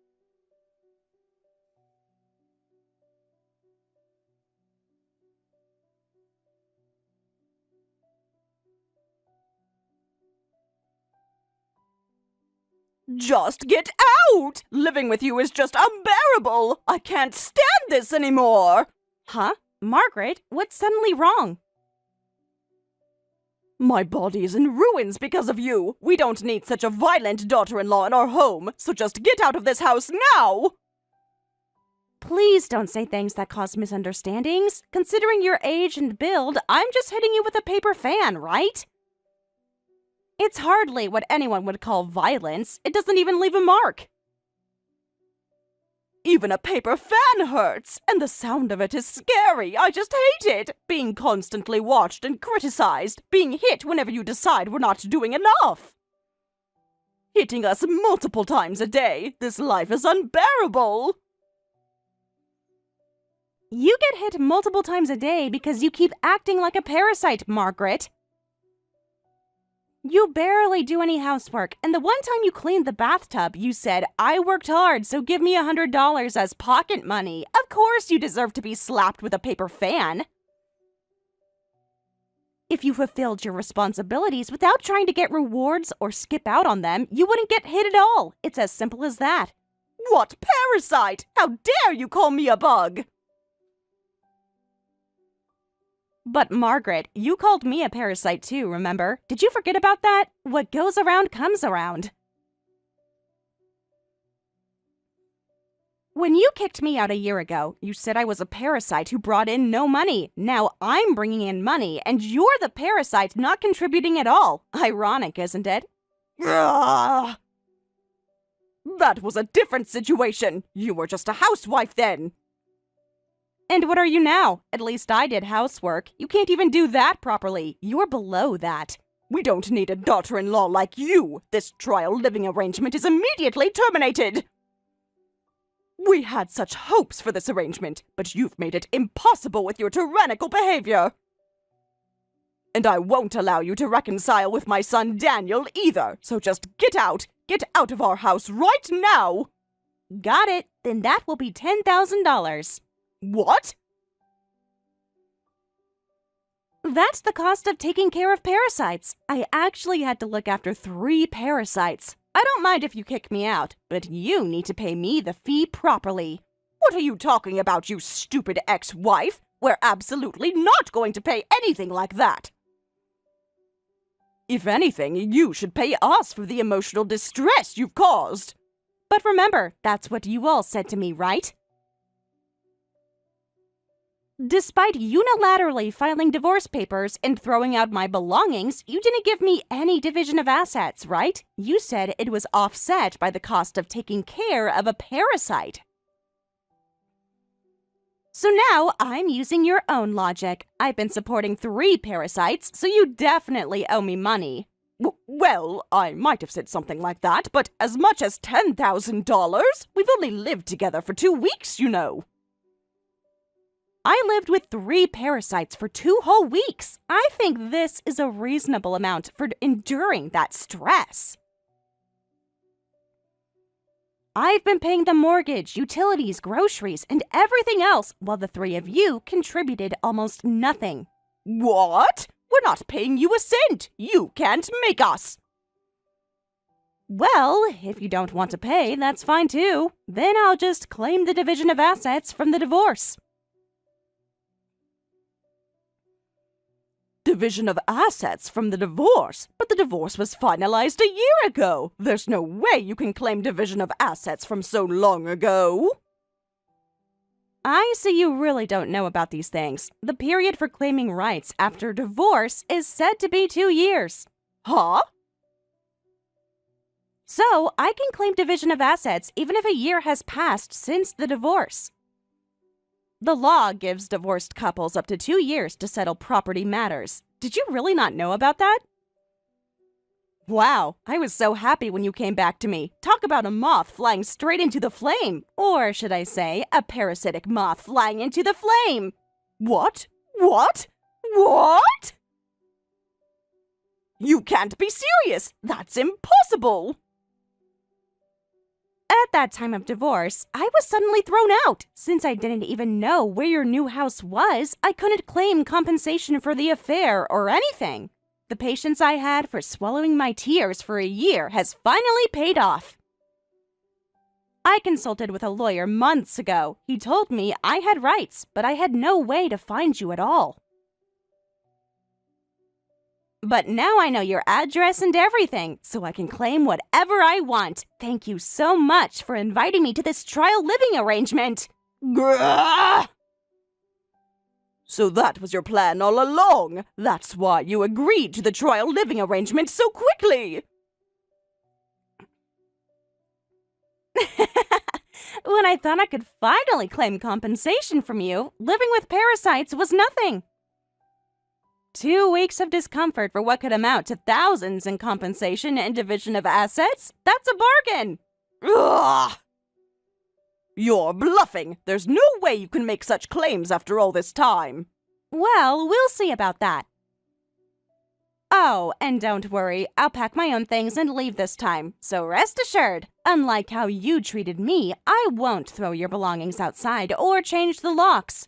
Just get out! Living with you is just unbearable! I can't stand this anymore! Huh? Margaret, what's suddenly wrong? My body is in ruins because of you. We don't need such a violent daughter-in-law in our home, so just get out of this house now! Please don't say things that cause misunderstandings. Considering your age and build, I'm just hitting you with a paper fan, right? It's hardly what anyone would call violence. It doesn't even leave a mark. Even a paper fan hurts, and the sound of it is scary. I just hate it. Being constantly watched and criticized. Being hit whenever you decide we're not doing enough. Hitting us multiple times a day. This life is unbearable. You get hit multiple times a day because you keep acting like a parasite, Margaret. You barely do any housework, and the one time you cleaned the bathtub, you said, "I worked hard, so give me $100 as pocket money." Of course you deserve to be slapped with a paper fan. If you fulfilled your responsibilities without trying to get rewards or skip out on them, you wouldn't get hit at all. It's as simple as that. What parasite? How dare you call me a bug? But Margaret, you called me a parasite too, remember? Did you forget about that? What goes around comes around. When you kicked me out a year ago, you said I was a parasite who brought in no money. Now I'm bringing in money, and you're the parasite not contributing at all. Ironic, isn't it? Ugh. That was a different situation. You were just a housewife then. And what are you now? At least I did housework. You can't even do that properly. You're below that. We don't need a daughter-in-law like you. This trial living arrangement is immediately terminated. We had such hopes for this arrangement, but you've made it impossible with your tyrannical behavior. And I won't allow you to reconcile with my son Daniel either, so just get out of our house right now. Got it. Then that will be $10,000. What? That's the cost of taking care of parasites. I actually had to look after 3 parasites. I don't mind if you kick me out, but you need to pay me the fee properly. What are you talking about, you stupid ex-wife? We're absolutely not going to pay anything like that. If anything, you should pay us for the emotional distress you've caused. But remember, that's what you all said to me, right? Despite unilaterally filing divorce papers and throwing out my belongings, you didn't give me any division of assets, right? You said it was offset by the cost of taking care of a parasite. So now I'm using your own logic. I've been supporting 3 parasites, so you definitely owe me money. Well, I might have said something like that, but as much as $10,000? We've only lived together for 2 weeks, you know. I lived with 3 parasites for 2 whole weeks. I think this is a reasonable amount for enduring that stress. I've been paying the mortgage, utilities, groceries, and everything else while the 3 of you contributed almost nothing. What? We're not paying you a cent. You can't make us. Well, if you don't want to pay, that's fine too. Then I'll just claim the division of assets from the divorce. division of assets from the divorce, but the divorce was finalized a year ago. There's no way you can claim division of assets from so long ago. I see you really don't know about these things. The period for claiming rights after divorce is said to be 2 years. Huh? So, I can claim division of assets even if a year has passed since the divorce. The law gives divorced couples up to 2 years to settle property matters. Did you really not know about that? Wow, I was so happy when you came back to me. Talk about a moth flying straight into the flame. Or should I say, a parasitic moth flying into the flame. What? What? What? You can't be serious! That's impossible! At that time of divorce, I was suddenly thrown out. Since I didn't even know where your new house was, I couldn't claim compensation for the affair or anything. The patience I had for swallowing my tears for a year has finally paid off. I consulted with a lawyer months ago. He told me I had rights, but I had no way to find you at all. But now I know your address and everything, so I can claim whatever I want. Thank you so much for inviting me to this trial living arrangement. Grrrr! So that was your plan all along. That's why you agreed to the trial living arrangement so quickly. When I thought I could finally claim compensation from you, living with parasites was nothing. 2 weeks of discomfort for what could amount to thousands in compensation and division of assets? That's a bargain! Ugh! You're bluffing! There's no way you can make such claims after all this time! Well, we'll see about that. Oh, and don't worry, I'll pack my own things and leave this time. So rest assured, unlike how you treated me, I won't throw your belongings outside or change the locks.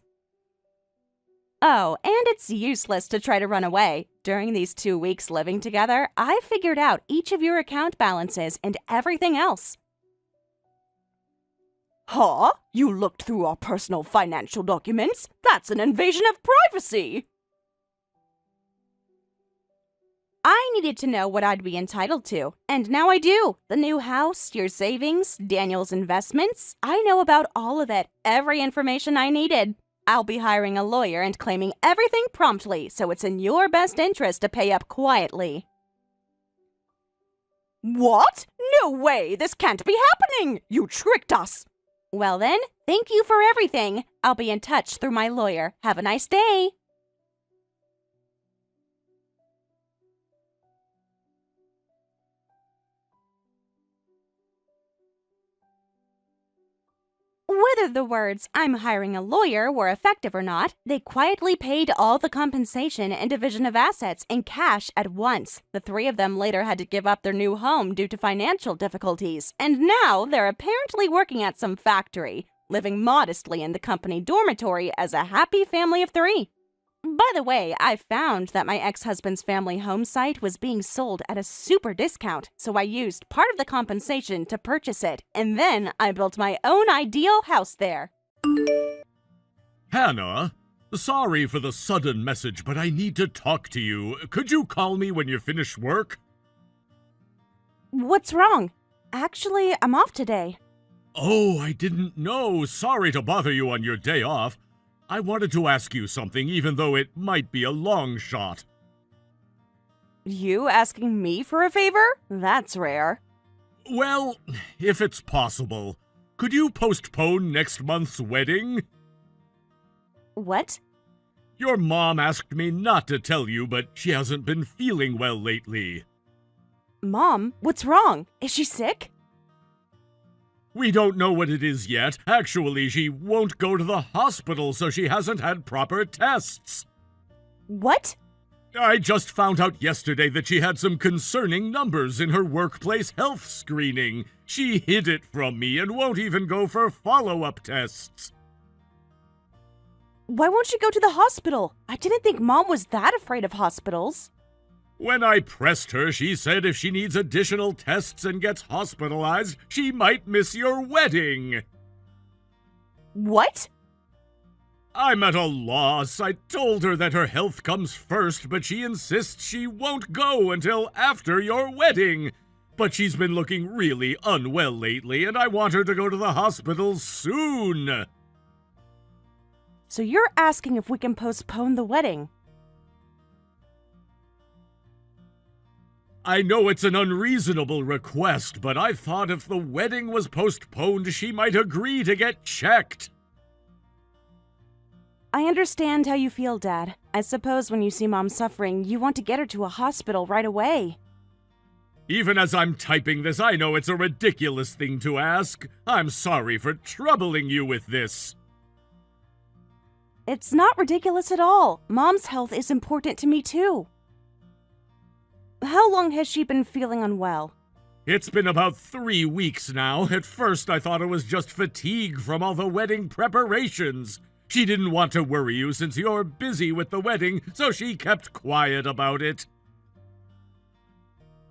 Oh, and it's useless to try to run away. During these 2 weeks living together, I figured out each of your account balances and everything else. Huh? You looked through our personal financial documents? That's an invasion of privacy! I needed to know what I'd be entitled to, and now I do. The new house, your savings, Daniel's investments. I know about all of it, every information I needed. I'll be hiring a lawyer and claiming everything promptly, so it's in your best interest to pay up quietly. What? No way! This can't be happening! You tricked us! Well then, thank you for everything. I'll be in touch through my lawyer. Have a nice day. Whether the words, "I'm hiring a lawyer," were effective or not, they quietly paid all the compensation and division of assets in cash at once. The 3 of them later had to give up their new home due to financial difficulties, and now they're apparently working at some factory, living modestly in the company dormitory as a happy family of 3. By the way, I found that my ex-husband's family home site was being sold at a super discount, so I used part of the compensation to purchase it, and then I built my own ideal house there. Hannah, sorry for the sudden message, but I need to talk to you. Could you call me when you finish work? What's wrong? Actually, I'm off today. Oh, I didn't know. Sorry to bother you on your day off. I wanted to ask you something, even though it might be a long shot. You asking me for a favor? That's rare. Well, if it's possible, could you postpone next month's wedding? What? Your mom asked me not to tell you, but she hasn't been feeling well lately. Mom, what's wrong? Is she sick? We don't know what it is yet. Actually, she won't go to the hospital, so she hasn't had proper tests. What? I just found out yesterday that she had some concerning numbers in her workplace health screening. She hid it from me and won't even go for follow-up tests. Why won't she go to the hospital? I didn't think Mom was that afraid of hospitals. When I pressed her, she said if she needs additional tests and gets hospitalized, she might miss your wedding. What? I'm at a loss. I told her that her health comes first, but she insists she won't go until after your wedding. But she's been looking really unwell lately, and I want her to go to the hospital soon. So you're asking if we can postpone the wedding? I know it's an unreasonable request, but I thought if the wedding was postponed, she might agree to get checked. I understand how you feel, Dad. I suppose when you see Mom suffering, you want to get her to a hospital right away. Even as I'm typing this, I know it's a ridiculous thing to ask. I'm sorry for troubling you with this. It's not ridiculous at all. Mom's health is important to me, too. How long has she been feeling unwell? It's been about 3 weeks now. At first, I thought it was just fatigue from all the wedding preparations. She didn't want to worry you since you're busy with the wedding, so she kept quiet about it.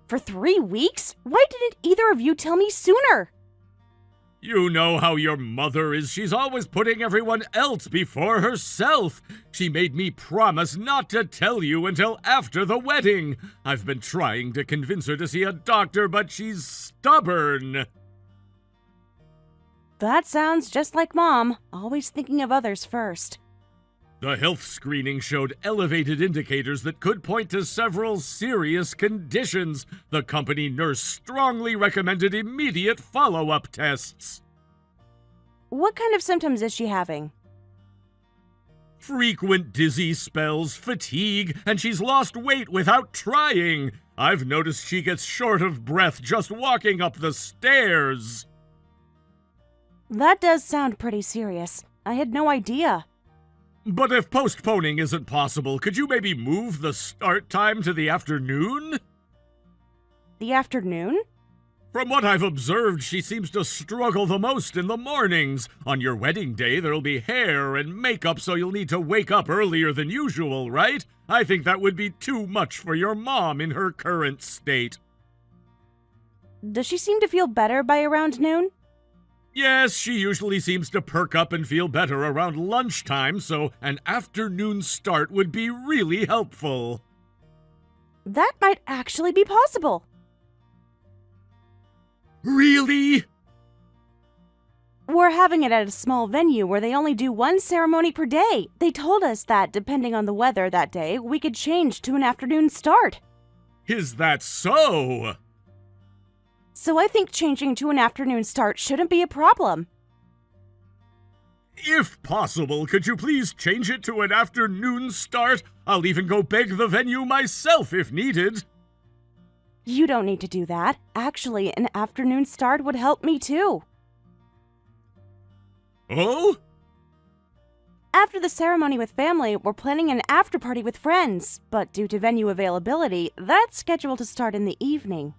For 3 weeks? Why didn't either of you tell me sooner? You know how your mother is. She's always putting everyone else before herself. She made me promise not to tell you until after the wedding. I've been trying to convince her to see a doctor, but she's stubborn. That sounds just like Mom, always thinking of others first. The health screening showed elevated indicators that could point to several serious conditions. The company nurse strongly recommended immediate follow-up tests. What kind of symptoms is she having? Frequent dizzy spells, fatigue, and she's lost weight without trying. I've noticed she gets short of breath just walking up the stairs. That does sound pretty serious. I had no idea. But if postponing isn't possible, could you maybe move the start time to the afternoon? The afternoon? From what I've observed, she seems to struggle the most in the mornings. On your wedding day, there'll be hair and makeup, so you'll need to wake up earlier than usual, right? I think that would be too much for your mom in her current state. Does she seem to feel better by around noon? Yes, she usually seems to perk up and feel better around lunchtime, so an afternoon start would be really helpful. That might actually be possible. Really? We're having it at a small venue where they only do one ceremony per day. They told us that, depending on the weather that day, we could change to an afternoon start. Is that so? So I think changing to an afternoon start shouldn't be a problem. If possible, could you please change it to an afternoon start? I'll even go beg the venue myself if needed. You don't need to do that. Actually, an afternoon start would help me too. Oh? After the ceremony with family, we're planning an after-party with friends. But due to venue availability, that's scheduled to start in the evening.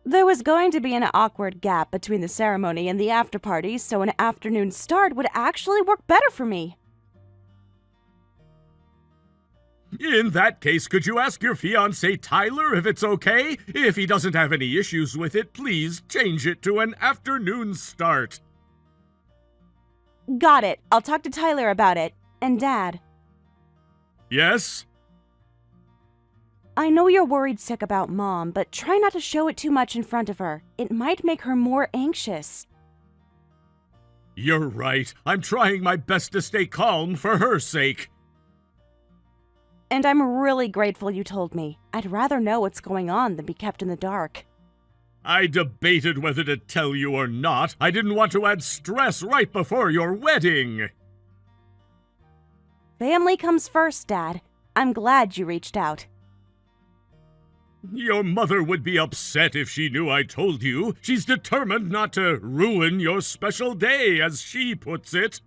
There was going to be an awkward gap between the ceremony and the after-party, so an afternoon start would actually work better for me. In that case, could you ask your fiancé Tyler if it's okay? If he doesn't have any issues with it, please change it to an afternoon start. Got it. I'll talk to Tyler about it. And Dad. Yes? I know you're worried sick about Mom, but try not to show it too much in front of her. It might make her more anxious. You're right. I'm trying my best to stay calm for her sake. And I'm really grateful you told me. I'd rather know what's going on than be kept in the dark. I debated whether to tell you or not. I didn't want to add stress right before your wedding. Family comes first, Dad. I'm glad you reached out. Your mother would be upset if she knew I told you. She's determined not to ruin your special day, as she puts it.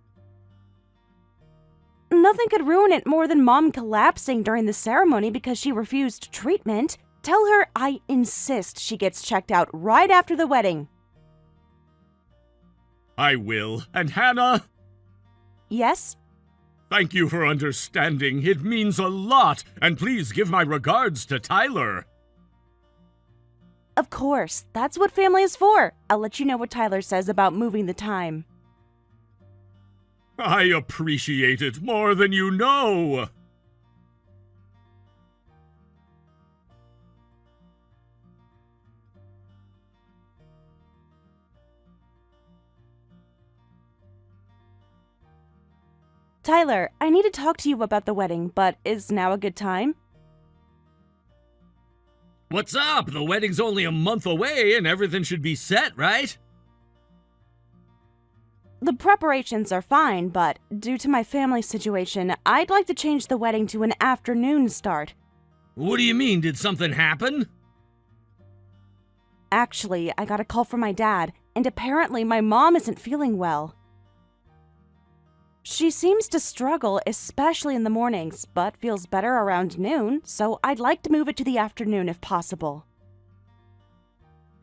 Nothing could ruin it more than Mom collapsing during the ceremony because she refused treatment. Tell her I insist she gets checked out right after the wedding. I will. And Hannah? Yes? Thank you for understanding. It means a lot. And please give my regards to Tyler. Of course. That's what family is for. I'll let you know what Tyler says about moving the time. I appreciate it more than you know. Tyler, I need to talk to you about the wedding, but is now a good time? What's up? The wedding's only a month away and everything should be set, right? The preparations are fine, but due to my family situation, I'd like to change the wedding to an afternoon start. What do you mean? Did something happen? Actually, I got a call from my dad, and apparently my mom isn't feeling well. She seems to struggle, especially in the mornings, but feels better around noon, so I'd like to move it to the afternoon if possible.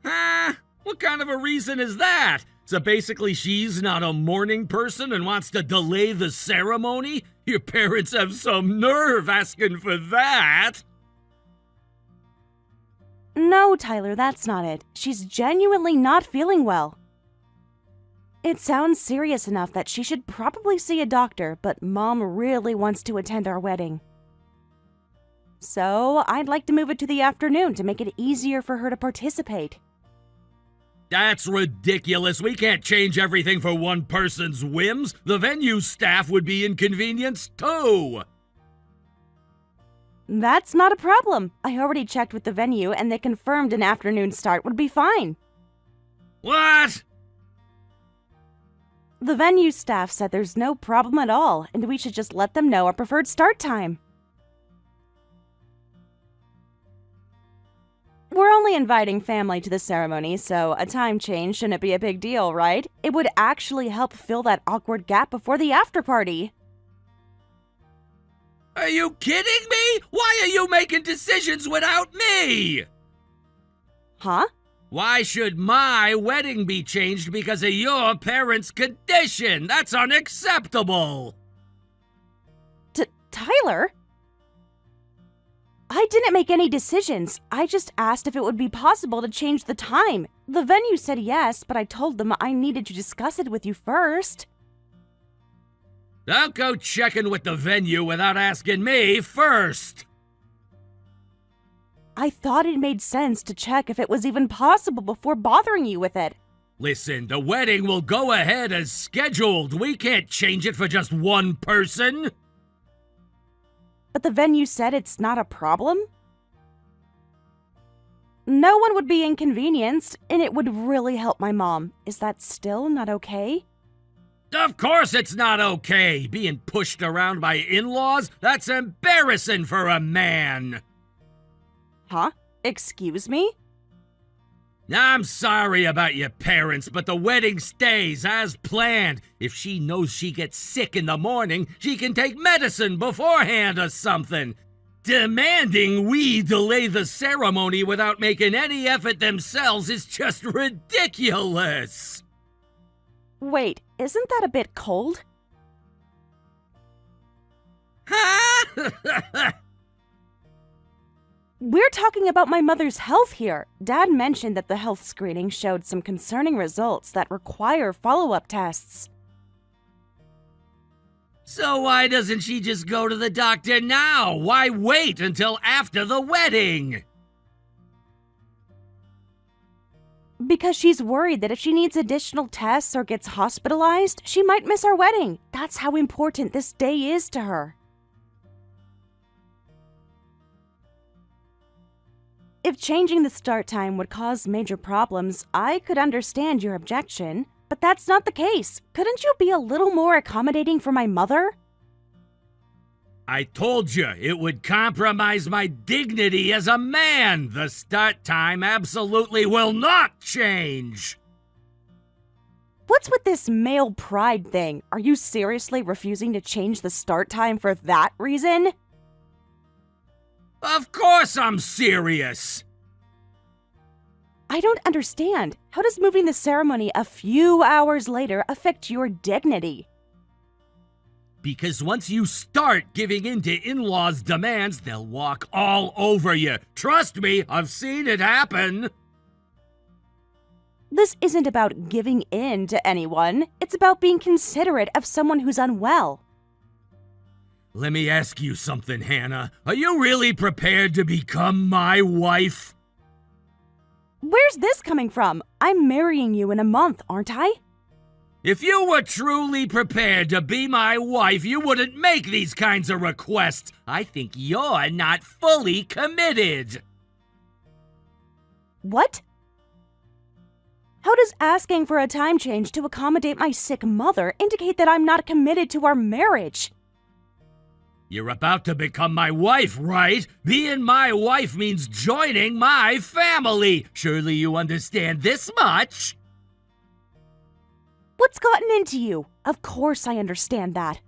What kind of a reason is that? So basically she's not a morning person and wants to delay the ceremony? Your parents have some nerve asking for that! No, Tyler, that's not it. She's genuinely not feeling well. It sounds serious enough that she should probably see a doctor, but Mom really wants to attend our wedding. So, I'd like to move it to the afternoon to make it easier for her to participate. That's ridiculous. We can't change everything for one person's whims. The venue staff would be inconvenienced too. That's not a problem. I already checked with the venue and they confirmed an afternoon start would be fine. What? The venue staff said there's no problem at all, and we should just let them know our preferred start time. We're only inviting family to the ceremony, so a time change shouldn't be a big deal, right? It would actually help fill that awkward gap before the after party. Are you kidding me? Why are you making decisions without me? Huh? Why should my wedding be changed because of your parents' condition? That's unacceptable! Tyler? I didn't make any decisions. I just asked if it would be possible to change the time. The venue said yes, but I told them I needed to discuss it with you first. Don't go checking with the venue without asking me first! I thought it made sense to check if it was even possible before bothering you with it. Listen, the wedding will go ahead as scheduled. We can't change it for just one person. But the venue said it's not a problem? No one would be inconvenienced, and it would really help my mom. Is that still not okay? Of course it's not okay. Being pushed around by in-laws? That's embarrassing for a man. Huh? Excuse me? I'm sorry about your parents, but the wedding stays as planned. If she knows she gets sick in the morning, she can take medicine beforehand or something. Demanding we delay the ceremony without making any effort themselves is just ridiculous. Wait, isn't that a bit cold? We're talking about my mother's health here. Dad mentioned that the health screening showed some concerning results that require follow-up tests. So why doesn't she just go to the doctor now? Why wait until after the wedding? Because she's worried that if she needs additional tests or gets hospitalized, she might miss our wedding. That's how important this day is to her. If changing the start time would cause major problems, I could understand your objection, but that's not the case. Couldn't you be a little more accommodating for my mother? I told you, it would compromise my dignity as a man. The start time absolutely will not change. What's with this male pride thing? Are you seriously refusing to change the start time for that reason? Of course I'm serious. I don't understand. How does moving the ceremony a few hours later affect your dignity? Because once you start giving in to in-laws' demands, they'll walk all over you. Trust me, I've seen it happen. Then This isn't about giving in to anyone. It's about being considerate of someone who's unwell. Let me ask you something, Hannah. Are you really prepared to become my wife? Where's this coming from? I'm marrying you in a month, aren't I? If you were truly prepared to be my wife, you wouldn't make these kinds of requests. I think you're not fully committed. What? How does asking for a time change to accommodate my sick mother indicate that I'm not committed to our marriage? You're about to become my wife, right? Being my wife means joining my family. Surely you understand this much? What's gotten into you? Of course I understand that.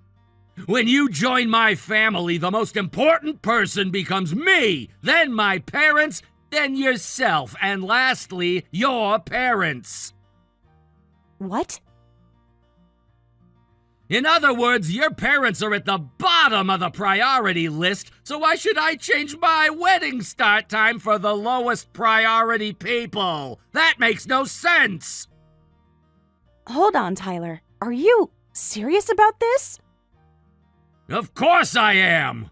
When you join my family, the most important person becomes me, then my parents, then yourself, and lastly, your parents. What? In other words, your parents are at the bottom of the priority list, so why should I change my wedding start time for the lowest priority people? That makes no sense! Hold on, Tyler. Are you serious about this? Of course I am!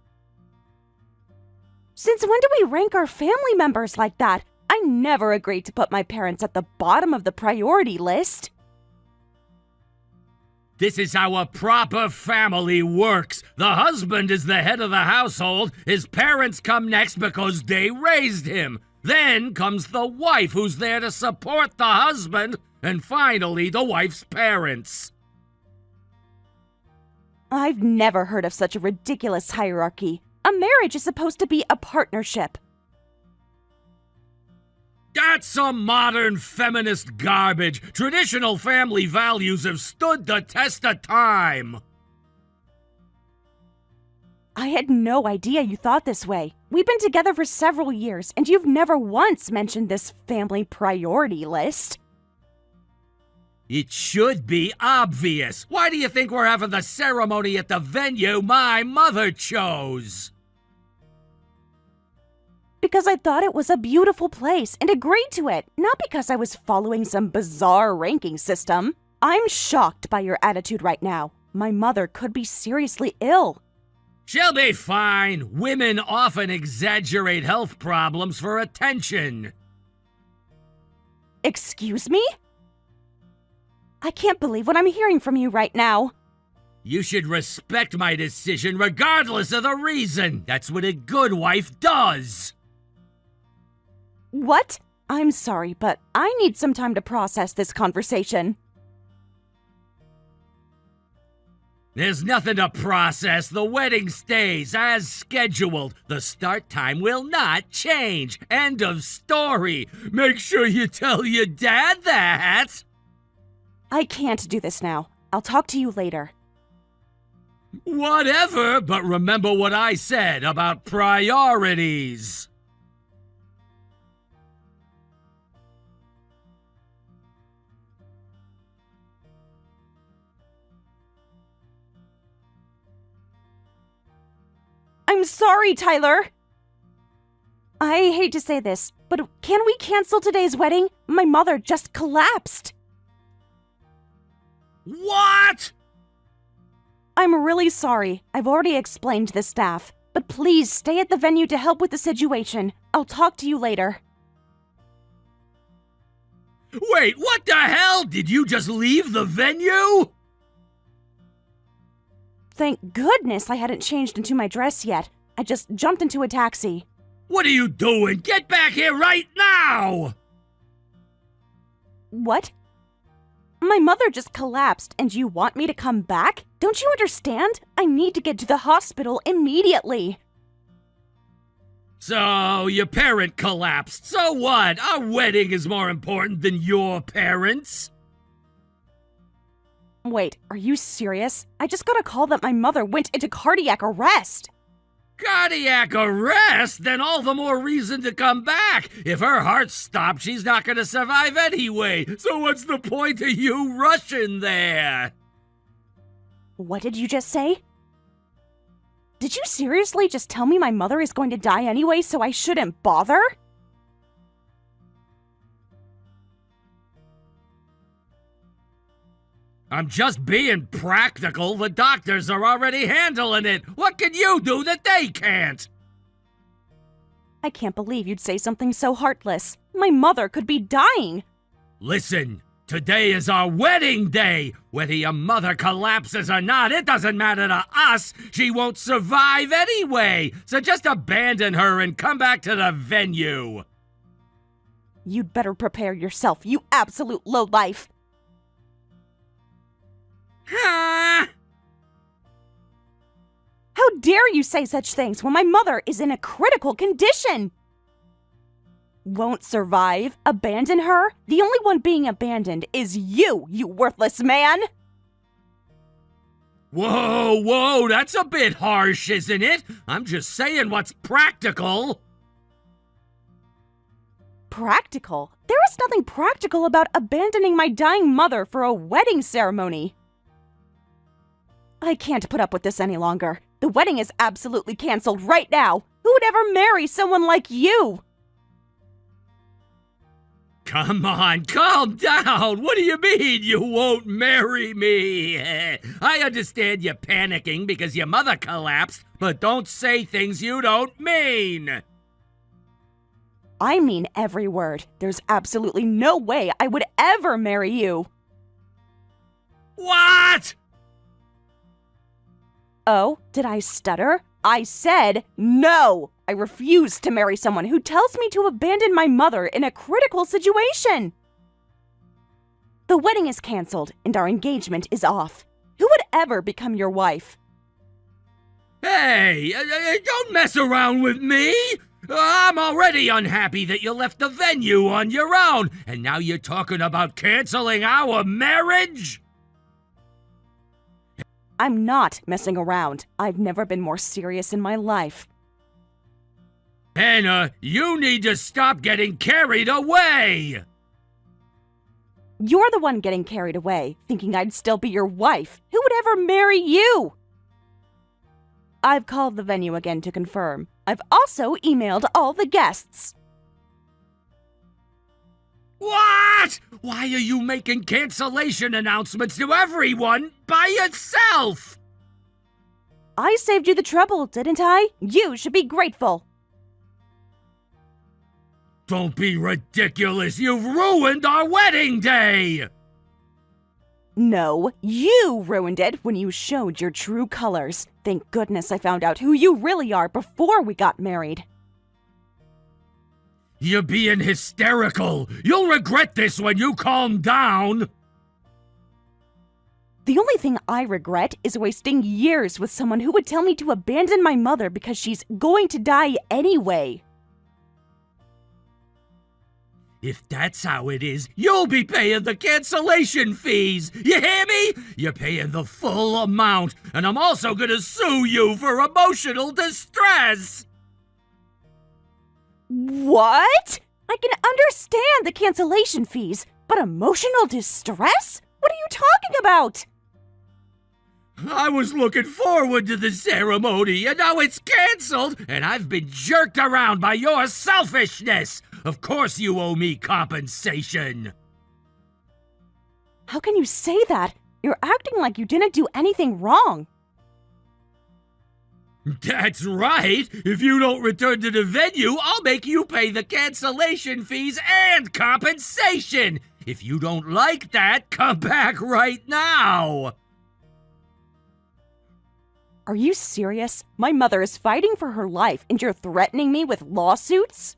Since when do we rank our family members like that? I never agreed to put my parents at the bottom of the priority list. This is how a proper family works. The husband is the head of the household. His parents come next because they raised him. Then comes the wife, who's there to support the husband. And finally, the wife's parents. I've never heard of such a ridiculous hierarchy. A marriage is supposed to be a partnership. That's some modern feminist garbage. Traditional family values have stood the test of time. I had no idea you thought this way. We've been together for several years, and you've never once mentioned this family priority list. It should be obvious. Why do you think we're having the ceremony at the venue my mother chose? Because I thought it was a beautiful place and agreed to it, not because I was following some bizarre ranking system. I'm shocked by your attitude right now. My mother could be seriously ill. She'll be fine. Women often exaggerate health problems for attention. Excuse me? I can't believe what I'm hearing from you right now. You should respect my decision regardless of the reason. That's what a good wife does. What? I'm sorry, but I need some time to process this conversation. There's nothing to process. The wedding stays as scheduled. The start time will not change. End of story. Make sure you tell your dad that. I can't do this now. I'll talk to you later. Whatever, but remember what I said about priorities. I'm sorry, Tyler. I hate to say this, but can we cancel today's wedding? My mother just collapsed. What? I'm really sorry. I've already explained to the staff. But please stay at the venue to help with the situation. I'll talk to you later. Wait, what the hell? Did you just leave the venue? Thank goodness I hadn't changed into my dress yet. I just jumped into a taxi. What are you doing? Get back here right now! What? My mother just collapsed and you want me to come back? Don't you understand? I need to get to the hospital immediately. So, your parent collapsed. So what? Our wedding is more important than your parents. Wait, are you serious? I just got a call that my mother went into cardiac arrest. Cardiac arrest? Then all the more reason to come back. If her heart stopped, she's not going to survive anyway. So what's the point of you rushing there? What did you just say? Did you seriously just tell me my mother is going to die anyway, so I shouldn't bother? I'm just being practical. The doctors are already handling it. What can you do that they can't? I can't believe you'd say something so heartless. My mother could be dying. Listen, today is our wedding day. Whether your mother collapses or not, it doesn't matter to us. She won't survive anyway. So just abandon her and come back to the venue. You'd better prepare yourself, you absolute lowlife. Ah! How dare you say such things when my mother is in a critical condition? Won't survive? Abandon her? The only one being abandoned is you worthless man! Whoa, that's a bit harsh, isn't it? I'm just saying what's practical. Practical? There is nothing practical about abandoning my dying mother for a wedding ceremony. I can't put up with this any longer. The wedding is absolutely canceled right now. Who would ever marry someone like you? Come on, calm down. What do you mean you won't marry me? I understand you're panicking because your mother collapsed, but don't say things you don't mean. I mean every word. There's absolutely no way I would ever marry you. What? Oh, did I stutter? I said no! I refuse to marry someone who tells me to abandon my mother in a critical situation! The wedding is canceled and our engagement is off. Who would ever become your wife? Hey, don't mess around with me! I'm already unhappy that you left the venue on your own, and now you're talking about canceling our marriage? I'm not messing around. I've never been more serious in my life. Hannah, you need to stop getting carried away! You're the one getting carried away, thinking I'd still be your wife. Who would ever marry you? I've called the venue again to confirm. I've also emailed all the guests. What? Why are you making cancellation announcements to everyone by yourself? I saved you the trouble, didn't I? You should be grateful. Don't be ridiculous. You've ruined our wedding day. No, you ruined it when you showed your true colors. Thank goodness I found out who you really are before we got married. You're being hysterical. You'll regret this when you calm down. The only thing I regret is wasting years with someone who would tell me to abandon my mother because she's going to die anyway. If that's how it is, you'll be paying the cancellation fees. You hear me? You're paying the full amount, and I'm also gonna sue you for emotional distress. What? I can understand the cancellation fees, but emotional distress? What are you talking about? I was looking forward to the ceremony, and now it's canceled, and I've been jerked around by your selfishness. Of course you owe me compensation. How can you say that? You're acting like you didn't do anything wrong. That's right. If you don't return to the venue, I'll make you pay the cancellation fees and compensation. If you don't like that, come back right now. Are you serious? My mother is fighting for her life and you're threatening me with lawsuits?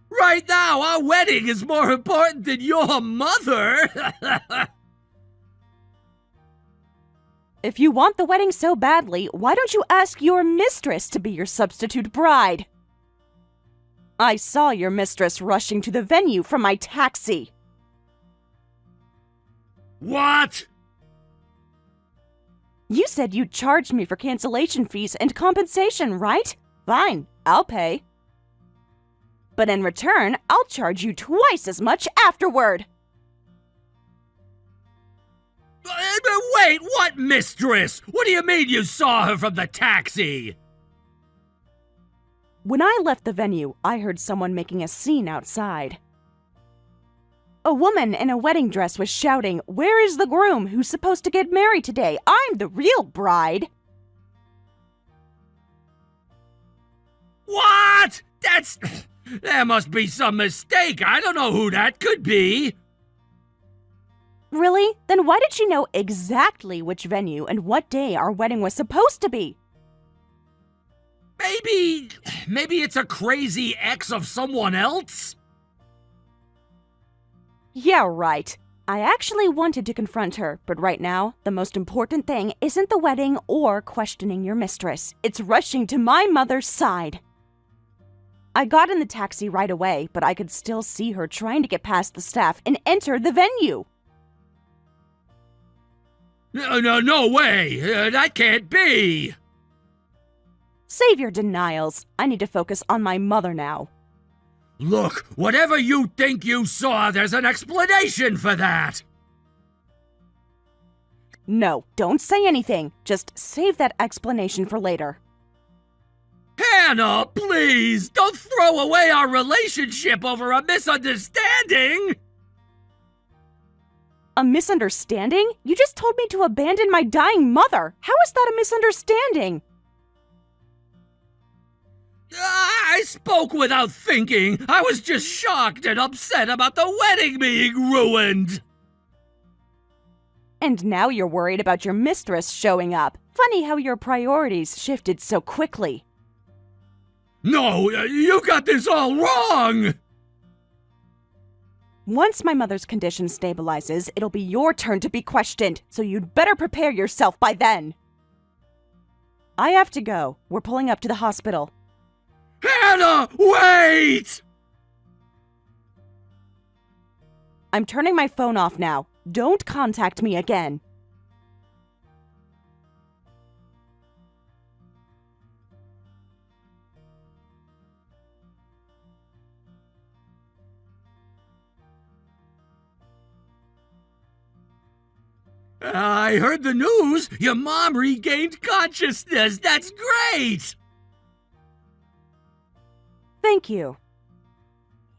Right now, our wedding is more important than your mother. If you want the wedding so badly, why don't you ask your mistress to be your substitute bride? I saw your mistress rushing to the venue from my taxi. What? You said you'd charge me for cancellation fees and compensation, right? Fine, I'll pay. But in return, I'll charge you twice as much afterward. Wait, what mistress? What do you mean you saw her from the taxi? When I left the venue, I heard someone making a scene outside. A woman in a wedding dress was shouting, "Where is the groom who's supposed to get married today? I'm the real bride." What? There must be some mistake. I don't know who that could be. Really? Then why did she know exactly which venue and what day our wedding was supposed to be? Maybe it's a crazy ex of someone else? Yeah, right. I actually wanted to confront her, but right now, the most important thing isn't the wedding or questioning your mistress. It's rushing to my mother's side. I got in the taxi right away, but I could still see her trying to get past the staff and enter the venue. No way! That can't be! Save your denials. I need to focus on my mother now. Look, whatever you think you saw, there's an explanation for that! No, don't say anything. Just save that explanation for later. Hannah, please! Don't throw away our relationship over a misunderstanding! A misunderstanding? You just told me to abandon my dying mother. How is that a misunderstanding? I spoke without thinking. I was just shocked and upset about the wedding being ruined. And now you're worried about your mistress showing up. Funny how your priorities shifted so quickly. No, you got this all wrong! Once my mother's condition stabilizes, it'll be your turn to be questioned, so you'd better prepare yourself by then. I have to go. We're pulling up to the hospital. Hannah, wait! I'm turning my phone off now. Don't contact me again. I heard the news. Your mom regained consciousness. That's great! Thank you.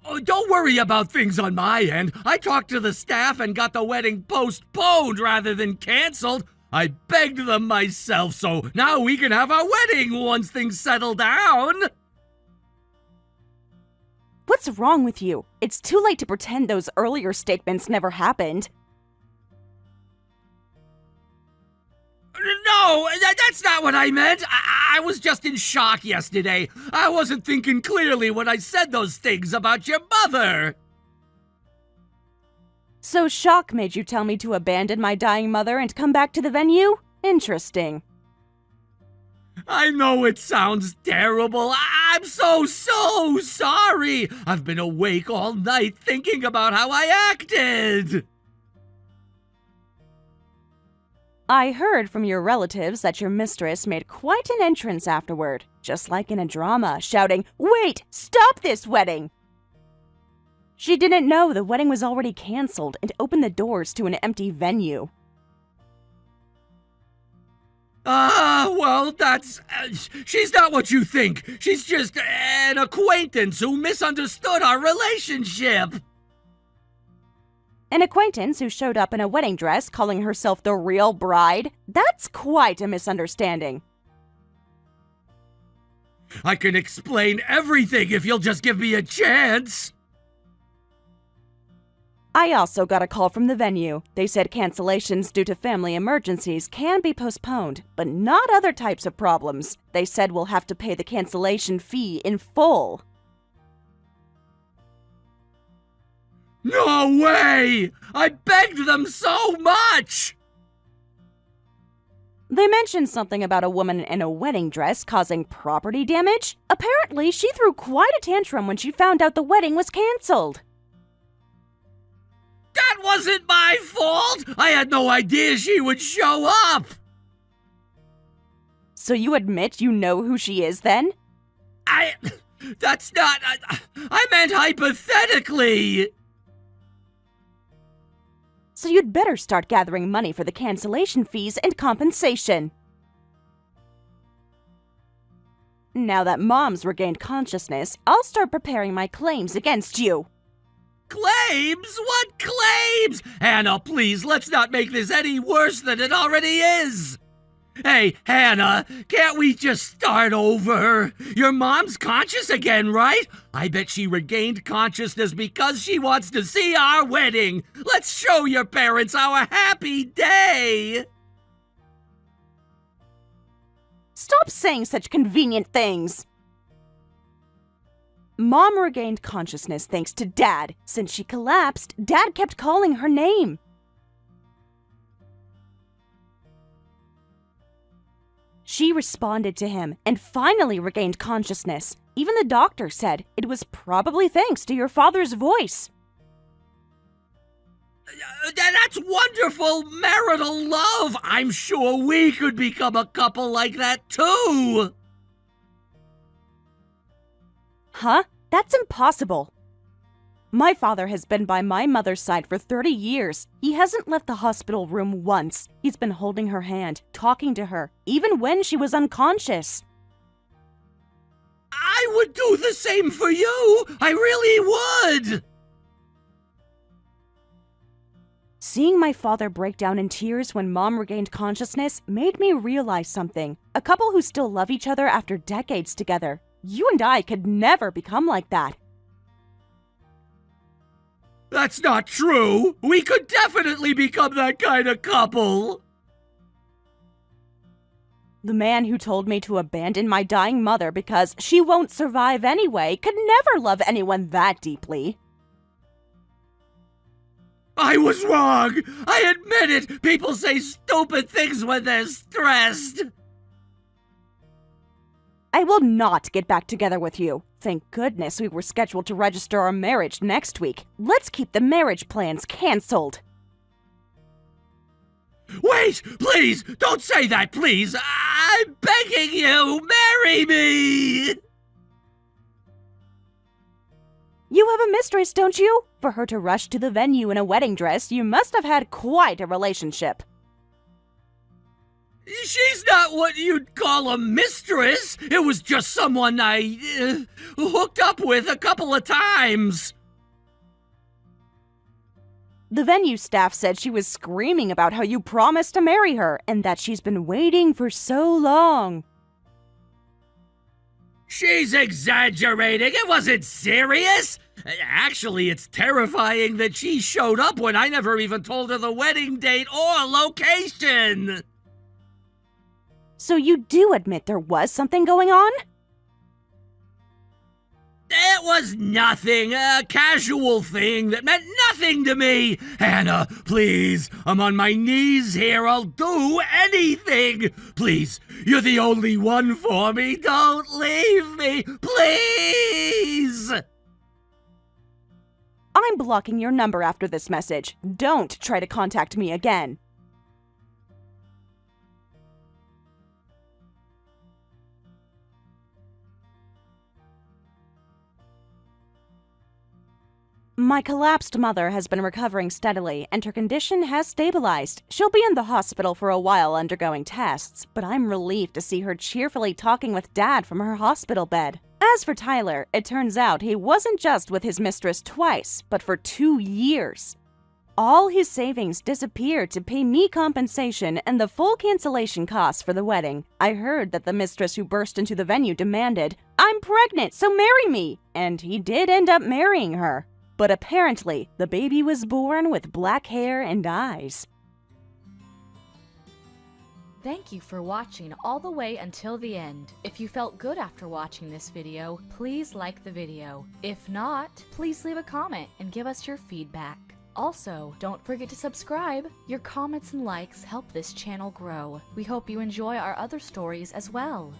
Oh, don't worry about things on my end. I talked to the staff and got the wedding postponed rather than canceled. I begged them myself, so now we can have our wedding once things settle down. What's wrong with you? It's too late to pretend those earlier statements never happened. No, that's not what I meant. I was just in shock yesterday. I wasn't thinking clearly when I said those things about your mother. So shock made you tell me to abandon my dying mother and come back to the venue? Interesting. I know it sounds terrible. I'm so sorry. I've been awake all night thinking about how I acted. I heard from your relatives that your mistress made quite an entrance afterward, just like in a drama, shouting, "Wait! Stop this wedding!" She didn't know the wedding was already canceled and opened the doors to an empty venue. Well, she's not what you think. She's just an acquaintance who misunderstood our relationship. An acquaintance who showed up in a wedding dress calling herself the real bride? That's quite a misunderstanding. I can explain everything if you'll just give me a chance. I also got a call from the venue. They said cancellations due to family emergencies can be postponed, but not other types of problems. They said we'll have to pay the cancellation fee in full. No way! I begged them so much! They mentioned something about a woman in a wedding dress causing property damage. Apparently, she threw quite a tantrum when she found out the wedding was canceled. That wasn't my fault! I had no idea she would show up! So you admit you know who she is then? That's not... I meant hypothetically! So you'd better start gathering money for the cancellation fees and compensation. Now that Mom's regained consciousness, I'll start preparing my claims against you. Clay! Claims? What claims? Hannah, please, let's not make this any worse than it already is. Hey, Hannah, can't we just start over? Your mom's conscious again, right? I bet she regained consciousness because she wants to see our wedding. Let's show your parents our happy day. Stop saying such convenient things. Mom regained consciousness thanks to Dad. Since she collapsed, Dad kept calling her name. She responded to him and finally regained consciousness. Even the doctor said it was probably thanks to your father's voice. That's wonderful marital love. I'm sure we could become a couple like that too. Huh? That's impossible. My father has been by my mother's side for 30 years. He hasn't left the hospital room once. He's been holding her hand, talking to her, even when she was unconscious. I would do the same for you. I really would. Seeing my father break down in tears when Mom regained consciousness made me realize something. A couple who still love each other after decades together. You and I could never become like that. That's not true. We could definitely become that kind of couple. The man who told me to abandon my dying mother because she won't survive anyway could never love anyone that deeply. I was wrong. I admit it. People say stupid things when they're stressed. I will not get back together with you. Thank goodness we were scheduled to register our marriage next week. Let's keep the marriage plans canceled. Wait, please, don't say that, please. I'm begging you, marry me. You have a mistress, don't you? For her to rush to the venue in a wedding dress, you must have had quite a relationship. She's not what you'd call a mistress. It was just someone I hooked up with a couple of times. The venue staff said she was screaming about how you promised to marry her and that she's been waiting for so long. She's exaggerating. It wasn't serious. Actually, it's terrifying that she showed up when I never even told her the wedding date or location. So you do admit there was something going on? It was nothing, a casual thing that meant nothing to me. Hannah, please, I'm on my knees here. I'll do anything. Please, you're the only one for me. Don't leave me, please. I'm blocking your number after this message. Don't try to contact me again. My collapsed mother has been recovering steadily, and her condition has stabilized. She'll be in the hospital for a while undergoing tests, but I'm relieved to see her cheerfully talking with Dad from her hospital bed. As for Tyler, it turns out he wasn't just with his mistress twice, but for 2 years. All his savings disappeared to pay me compensation and the full cancellation costs for the wedding. I heard that the mistress who burst into the venue demanded, "I'm pregnant, so marry me!" And he did end up marrying her. But apparently, the baby was born with black hair and eyes. Thank you for watching all the way until the end. If you felt good after watching this video, please like the video. If not, please leave a comment and give us your feedback. Also, don't forget to subscribe. Your comments and likes help this channel grow. We hope you enjoy our other stories as well.